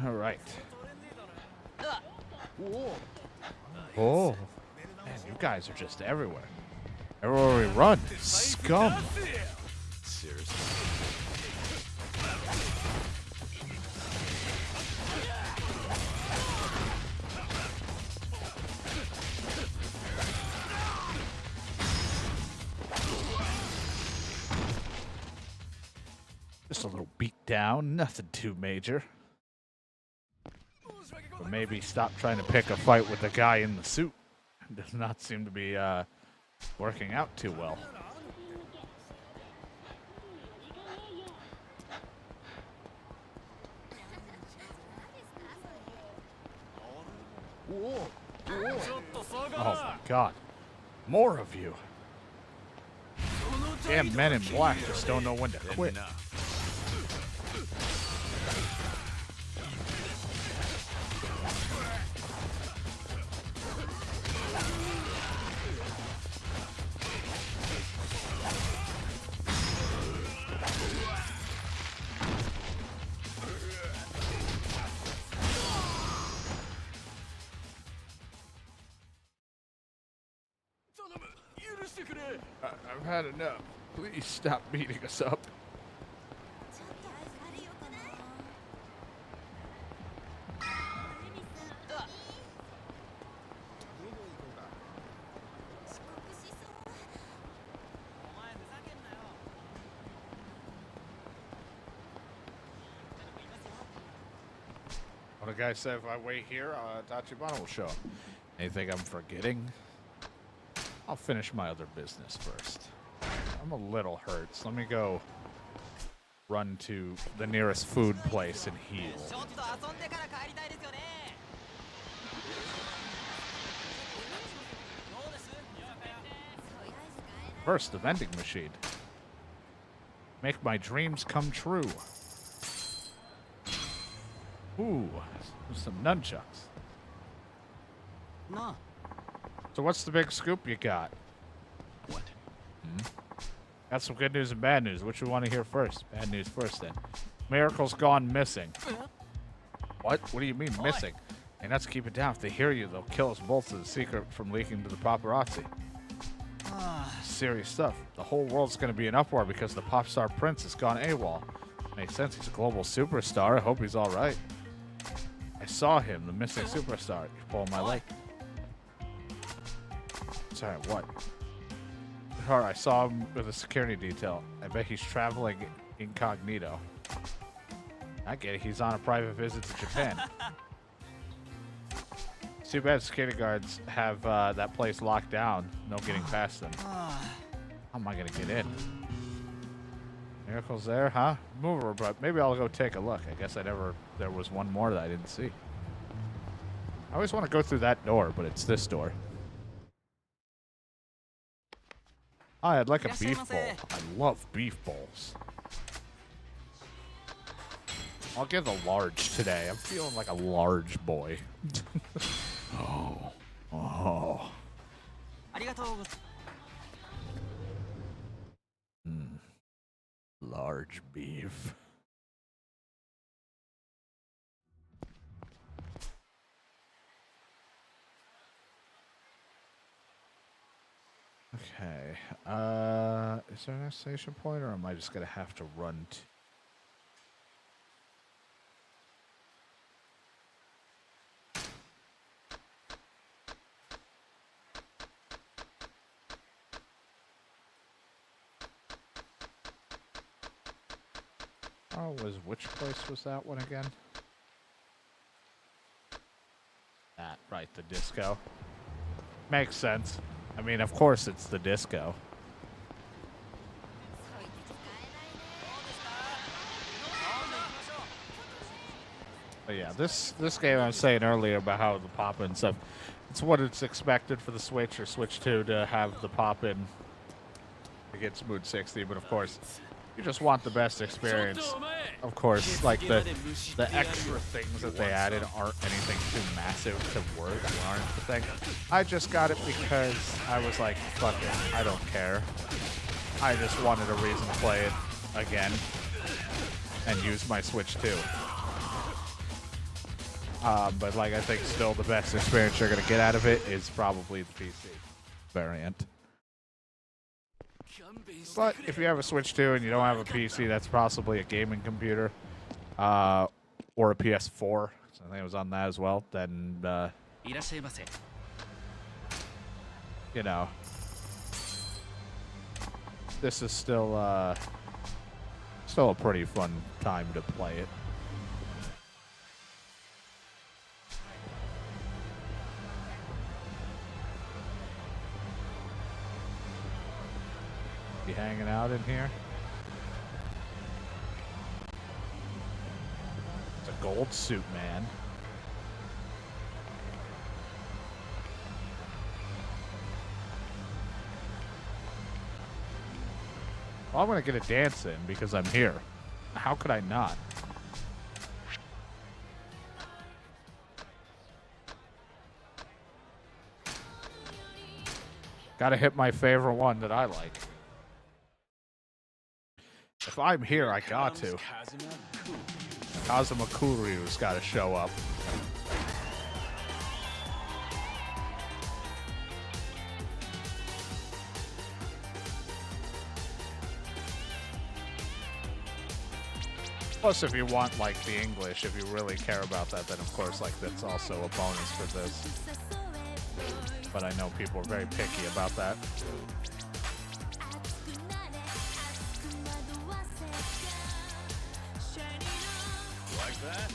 All right. Oh, man, you guys are just everywhere. Everywhere we run, scum. Seriously. Just a little beat down, nothing too major. But maybe stop trying to pick a fight with the guy in the suit. Does not seem to be working out too well. Oh my god. More of you. Damn men in black just don't know when to quit. I've had enough. Please stop beating us up. Well, the guy said if I wait here, Tachibana will show up. Anything I'm forgetting? I'll finish my other business first. I'm a little hurt, so let me go run to the nearest food place and heal. First, the vending machine. Make my dreams come true. Ooh, some nunchucks. No. So what's the big scoop you got? What? Got some good news and bad news. Which we want to hear first? Bad news first, then. Miracle's gone missing. What? What do you mean missing? And let's keep it down. If they hear you, they'll kill us both. So the secret from leaking to the paparazzi. Serious stuff. The whole world's going to be in uproar because the pop star prince has gone AWOL. Makes sense. He's a global superstar. I hope he's all right. I saw him, the missing superstar. You're pulling my leg. Sorry, what? I saw him with a security detail. I bet he's traveling incognito. I get it. He's on a private visit to Japan. It's too bad security guards have that place locked down. No getting past them. How am I going to get in? Miracle's there, huh? Move her, but maybe I'll go take a look. I guess there was one more that I didn't see. I always want to go through that door, but it's this door. Hi, I'd like a beef bowl. I love beef bowls. I'll get the large today. I'm feeling like a large boy. Oh. Oh. Large beef. Okay. Is there an exclamation point, or am I just gonna have to run to... Oh, which place was that one again? That, right, the disco. Makes sense. I mean, of course it's the disco. But yeah, this game I was saying earlier about how the pop in stuff, it's what it's expected for the Switch or Switch 2 to have the pop in to get smooth 60. But of course, you just want the best experience. Of course, like the extra things that they added aren't anything too massive to warrant the thing. I just got it because I was like, fuck it, I don't care. I just wanted a reason to play it again and use my Switch 2. But like, I think still the best experience you're gonna get out of it is probably the PC variant. But if you have a Switch 2 and you don't have a PC, that's possibly a gaming computer, or a PS4. So I think it was on that as well. Then, you know, this is still a pretty fun time to play it. Be hanging out in here. It's a gold suit, man. Well, I'm gonna get a dance in because I'm here. How could I not? Gotta hit my favorite one that I like. If I'm here, I got to. Kazuma Kuryu's gotta show up. Plus, if you want, like, the English, if you really care about that, then of course, like, that's also a bonus for this. But I know people are very picky about that. Like that?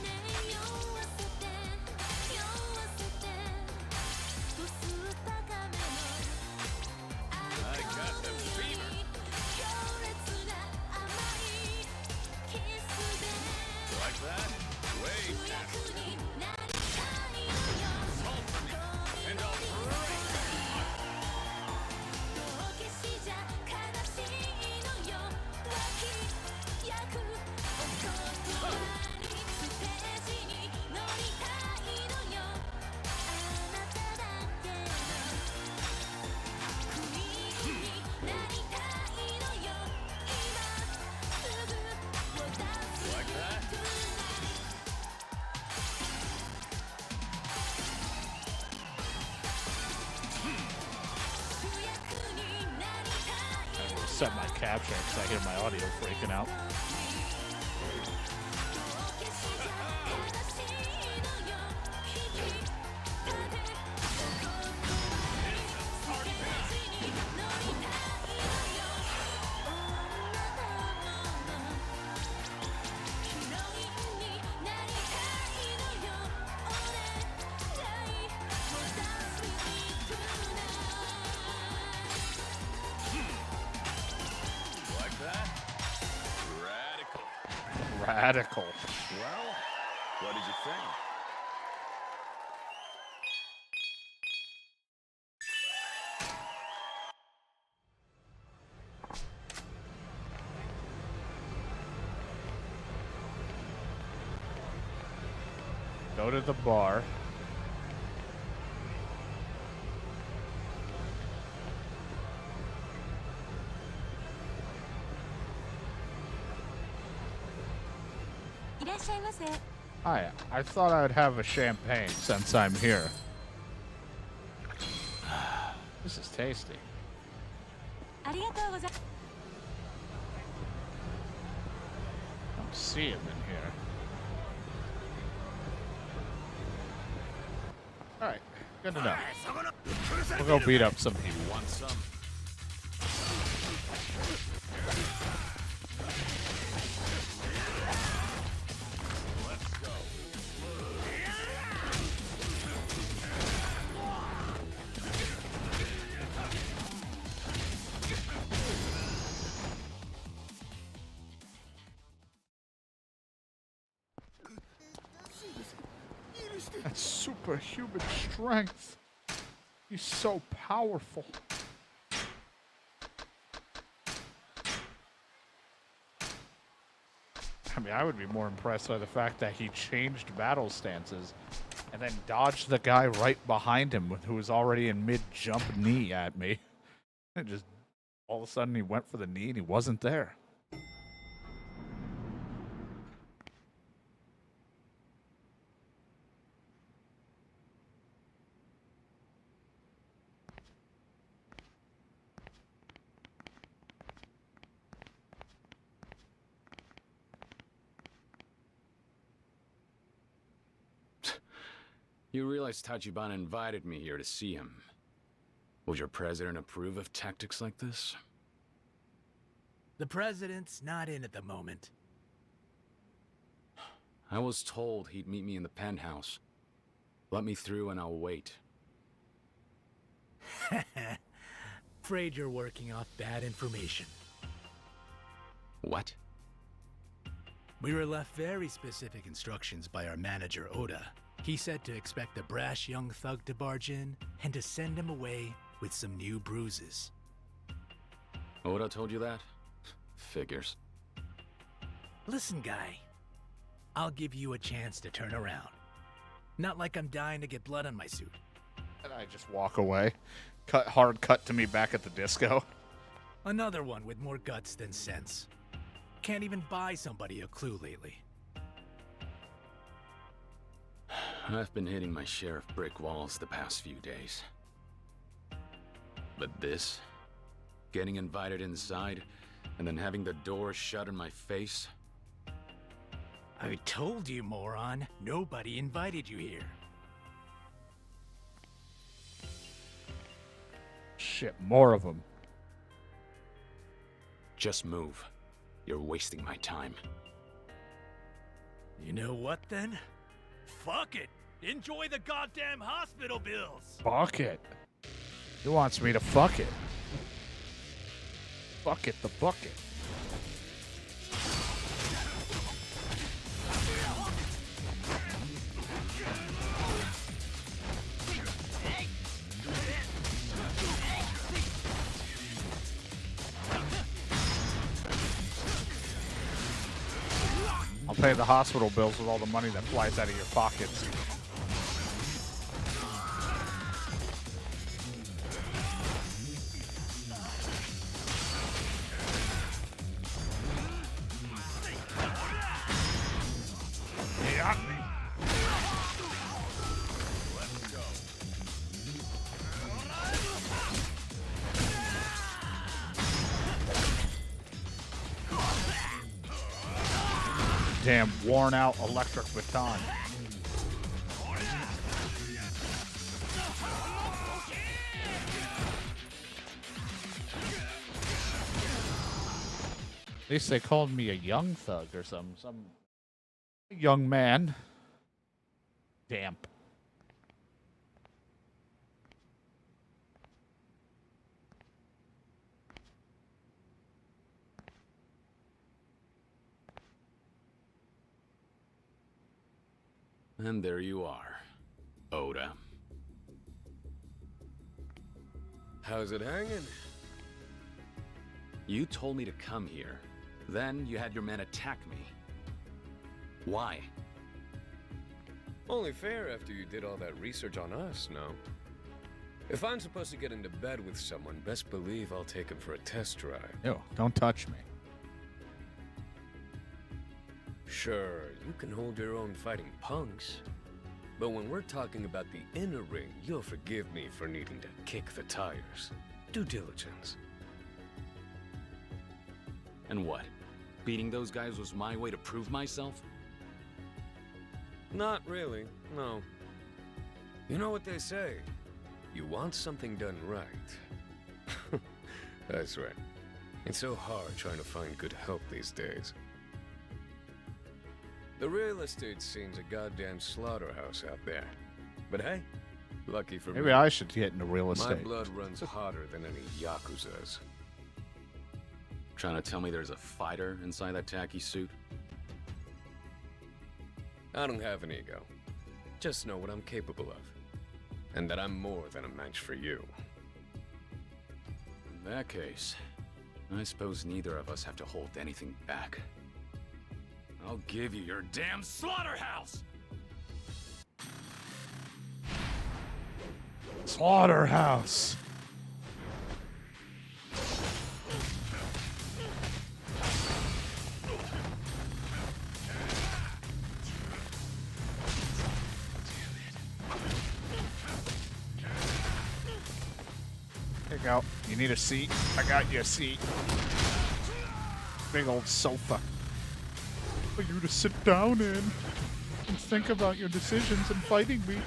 I got the fever. Like that? Wait. Hold for me, and I'll break like that? I will set my capture because I hear my audio freaking out. Like that? Radical. Radical. Well, what did you think? Go to the bar. Hi, I thought I'd have a champagne since I'm here. This is tasty. Don't see him in here. Alright, good to know. We'll go beat up some people. You want some? Let's go. That's superhuman strength. He's so powerful. I mean, I would be more impressed by the fact that he changed battle stances and then dodged the guy right behind him who was already in mid-jump knee at me. And just all of a sudden he went for the knee and he wasn't there. You realize Tachibana invited me here to see him. Would your president approve of tactics like this? The president's not in at the moment. I was told he'd meet me in the penthouse. Let me through and I'll wait. Afraid you're working off bad information. What? We were left very specific instructions by our manager, Oda. He said to expect a brash young thug to barge in and to send him away with some new bruises. Oda told you that? Figures. Listen, guy. I'll give you a chance to turn around. Not like I'm dying to get blood on my suit. And I just walk away. Hard cut to me back at the disco. Another one with more guts than sense. Can't even buy somebody a clue lately. I've been hitting my share of brick walls the past few days. But this, getting invited inside, and then having the door shut in my face. I told you, moron. Nobody invited you here. Shit, more of them. Just move. You're wasting my time. You know what, then? Fuck it! Enjoy the goddamn hospital bills! Fuck it. He wants me to fuck it. Fuck it, the bucket. I'll pay the hospital bills with all the money that flies out of your pockets. Yeah. Damn worn out electric baton. At least they called me a young thug or some young man. Damp. And there you are, Oda. How's it hanging? You told me to come here. Then you had your men attack me. Why? Only fair after you did all that research on us, no? If I'm supposed to get into bed with someone, best believe I'll take him for a test drive. Ew, don't touch me. Sure, you can hold your own fighting punks. But when we're talking about the inner ring, you'll forgive me for needing to kick the tires. Due diligence. And what? Beating those guys was my way to prove myself? Not really, no. You know what they say? You want something done right. That's right. It's so hard trying to find good help these days. The real estate scene's a goddamn slaughterhouse out there. But hey, lucky for me. Maybe I should get into real My estate. blood runs hotter than any Yakuza's. Trying to tell me there's a fighter inside that tacky suit? I don't have an ego. Just know what I'm capable of. And that I'm more than a match for you. In that case, I suppose neither of us have to hold anything back. I'll give you your damn slaughterhouse! Slaughterhouse. Here you go. You need a seat? I got you a seat. Big old sofa. For you to sit down in and think about your decisions and fighting me.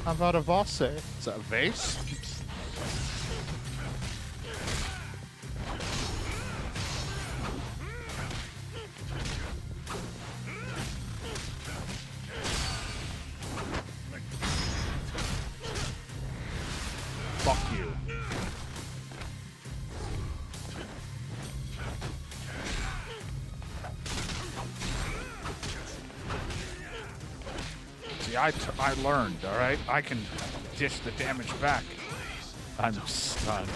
How about a vase? Is that a vase? Fuck you. See, I learned, alright? I can dish the damage back. I'm stunned.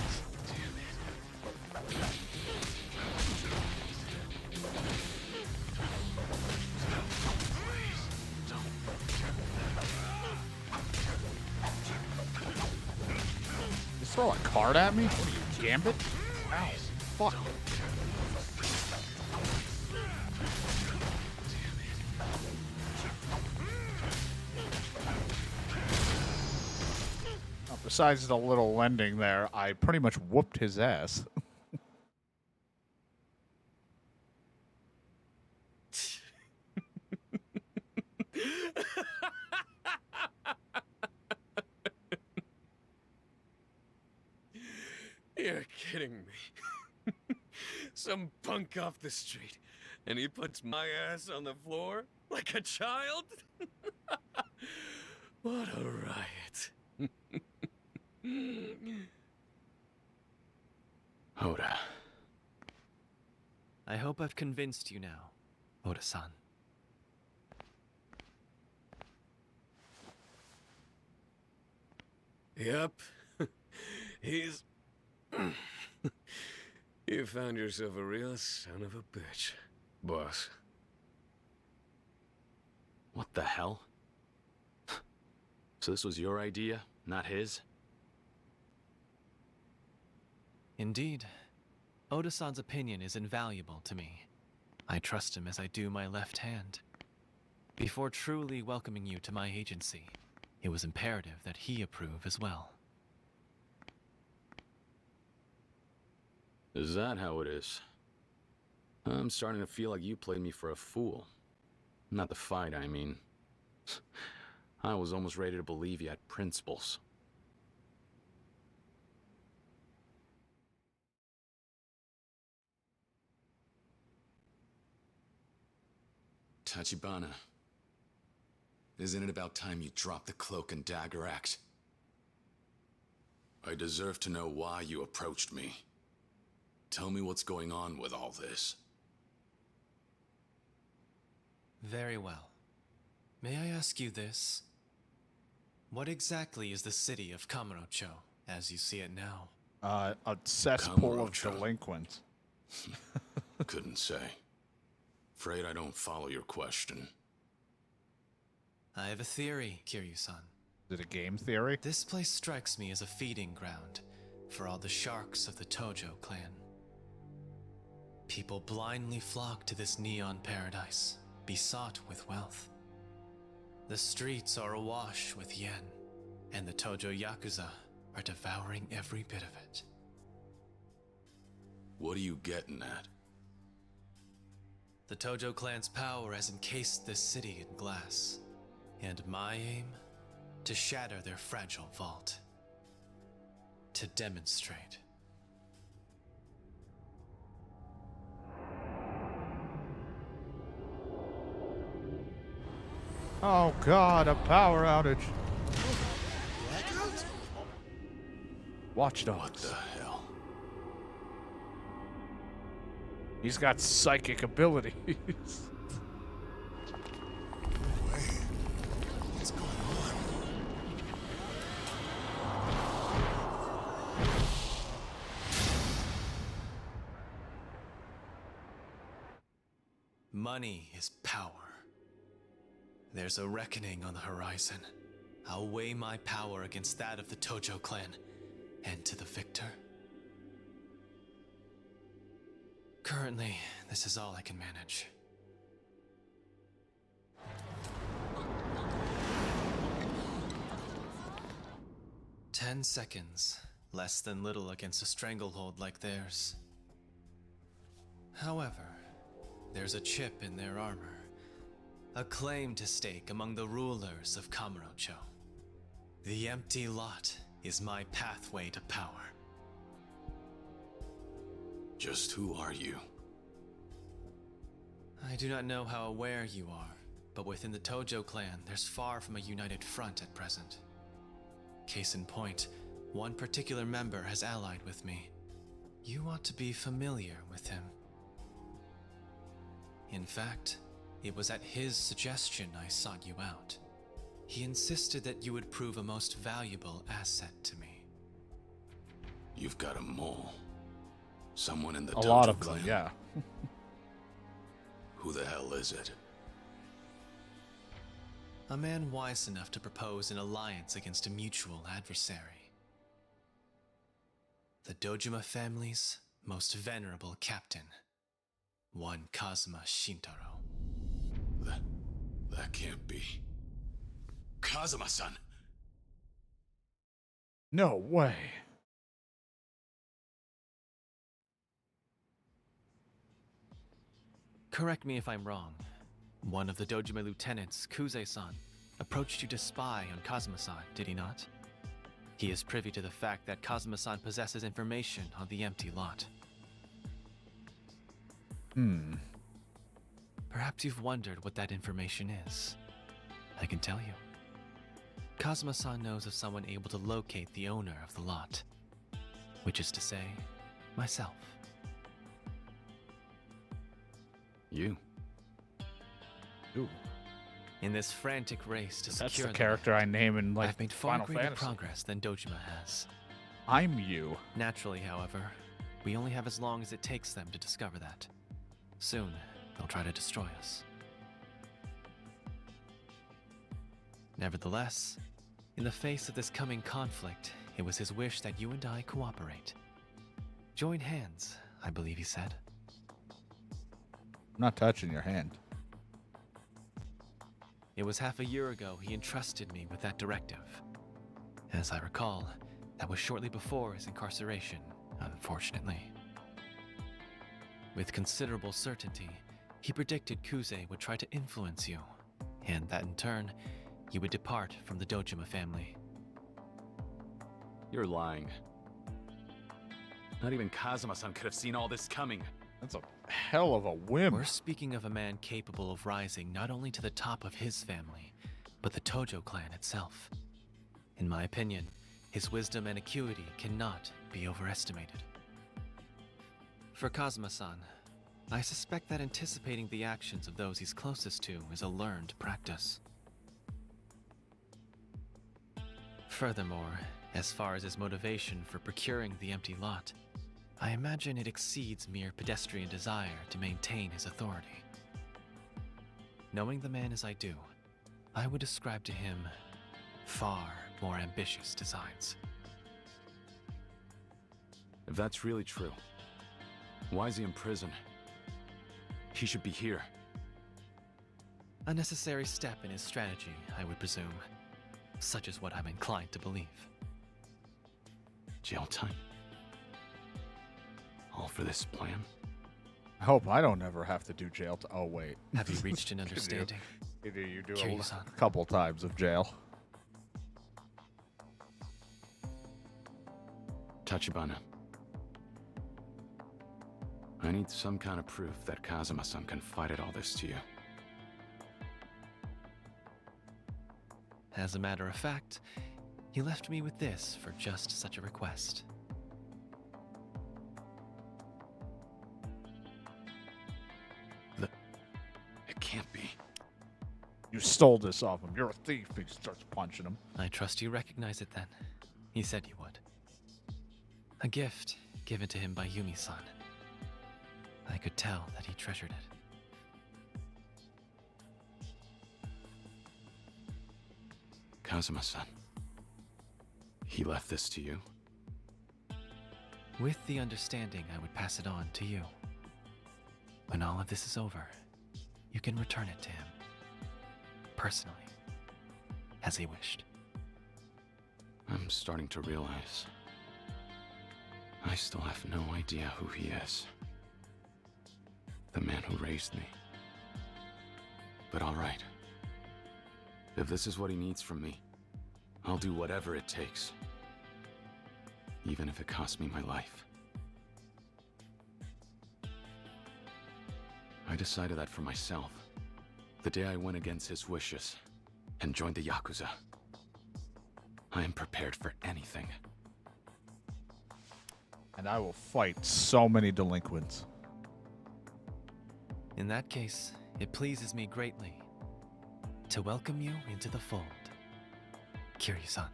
You throw a card at me? What are you, Gambit? Ow, fuck. Besides the little lending there, I pretty much whooped his ass. You're kidding me. Some punk off the street, and he puts my ass on the floor like a child? What a riot. Hoda. I hope I've convinced you now, Oda-san. Yep. He's... You found yourself a real son of a bitch, boss. What the hell? So this was your idea, not his? Indeed. Oda-san's opinion is invaluable to me. I trust him as I do my left hand. Before truly welcoming you to my agency, it was imperative that he approve as well. Is that how it is? I'm starting to feel like you played me for a fool. Not the fight, I mean. I was almost ready to believe you had principles. Tachibana, isn't it about time you dropped the cloak and dagger act? I deserve to know why you approached me. Tell me what's going on with all this. Very well. May I ask you this? What exactly is the city of Kamurocho, as you see it now? A cesspool of Kamurocho. delinquents. Couldn't say. Afraid I don't follow your question. I have a theory, Kiryu-san. Is it a game theory? This place strikes me as a feeding ground for all the sharks of the Tojo clan. People blindly flock to this neon paradise, besought with wealth. The streets are awash with yen, and the Tojo Yakuza are devouring every bit of it. What are you getting at? The Tojo clan's power has encased this city in glass, and my aim? To shatter their fragile vault. To demonstrate. Oh god, a power outage. Watch What Dogs. the hell? He's got psychic abilities. What's going on? Money is power. There's a reckoning on the horizon. I'll weigh my power against that of the Tojo clan, and to the victor. Currently, this is all I can manage. "10 seconds. Less than little against a stranglehold like theirs. However, there's a chip in their armor. A claim to stake among the rulers of Kamurocho. The empty lot is my pathway to power." Just who are you? I do not know how aware you are, but within the Tojo clan, there's far from a united front at present. Case in point, one particular member has allied with me. You ought to be familiar with him. In fact, it was at his suggestion I sought you out. He insisted that you would prove a most valuable asset to me. You've got a mole. Someone in the A Tojo lot of clan. them, yeah. Who the hell is it? A man wise enough to propose an alliance against a mutual adversary. The Dojima family's most venerable captain, one Kazuma Shintaro. That can't be. Kazuma-san! No way. Correct me if I'm wrong. One of the Dojima lieutenants, Kuze-san, approached you to spy on Kazuma-san, did he not? He is privy to the fact that Kazuma-san possesses information on the empty lot. Perhaps you've wondered what that information is. I can tell you. Kazuma-san knows of someone able to locate the owner of the lot. Which is to say, myself. You. Ooh, In this frantic race to that's secure the character I name in I've made far Final greater Fantasy. progress than Dojima has. I'm you. Naturally, however, we only have as long as it takes them to discover that. Soon, they'll try to destroy us. Nevertheless, in the face of this coming conflict, it was his wish that you and I cooperate. Join hands, I believe he said. I'm not touching your hand. It was half a year ago he entrusted me with that directive. As I recall, that was shortly before his incarceration, unfortunately. With considerable certainty, he predicted Kuze would try to influence you, and that in turn, you would depart from the Dojima family. You're lying. Not even Kazuma-san could have seen all this coming. That's a hell of a whim. We're speaking of a man capable of rising not only to the top of his family, but the Tojo clan itself. In my opinion, his wisdom and acuity cannot be overestimated. For Kazuma-san, I suspect that anticipating the actions of those he's closest to is a learned practice. Furthermore, as far as his motivation for procuring the empty lot, I imagine it exceeds mere pedestrian desire to maintain his authority. Knowing the man as I do, I would ascribe to him far more ambitious designs. If that's really true, why is he in prison? He should be here. A necessary step in his strategy, I would presume. Such is what I'm inclined to believe. Jail time? All for this plan? I hope I don't ever have to do jail. Oh, wait. Have you reached an understanding? You do Kiryu-san. a couple times of jail. Tachibana. I need some kind of proof that Kazuma-san confided all this to you. As a matter of fact, he left me with this for just such a request. You stole this off him. You're a thief. He starts punching him. I trust you recognize it then. He said you would. A gift given to him by Yumi-san. I could tell that he treasured it. Kazuma-san. He left this to you? With the understanding I would pass it on to you. When all of this is over, you can return it to him. Personally. As he wished. I'm starting to realize I still have no idea who he is. The man who raised me. But all right. If this is what he needs from me, I'll do whatever it takes. Even if it costs me my life. I decided that for myself, the day I went against his wishes and joined the Yakuza. I am prepared for anything. And I will fight so many delinquents. In that case, it pleases me greatly to welcome you into the fold, Kiryu-san.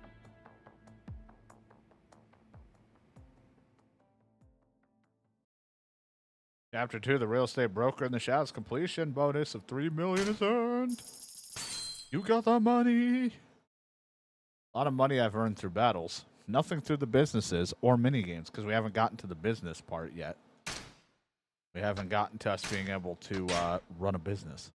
Chapter 2, the real estate broker in the shadows. Completion bonus of 3 million is earned. You got the money. A lot of money I've earned through battles. Nothing through the businesses or minigames because we haven't gotten to the business part yet. We haven't gotten to us being able to run a business.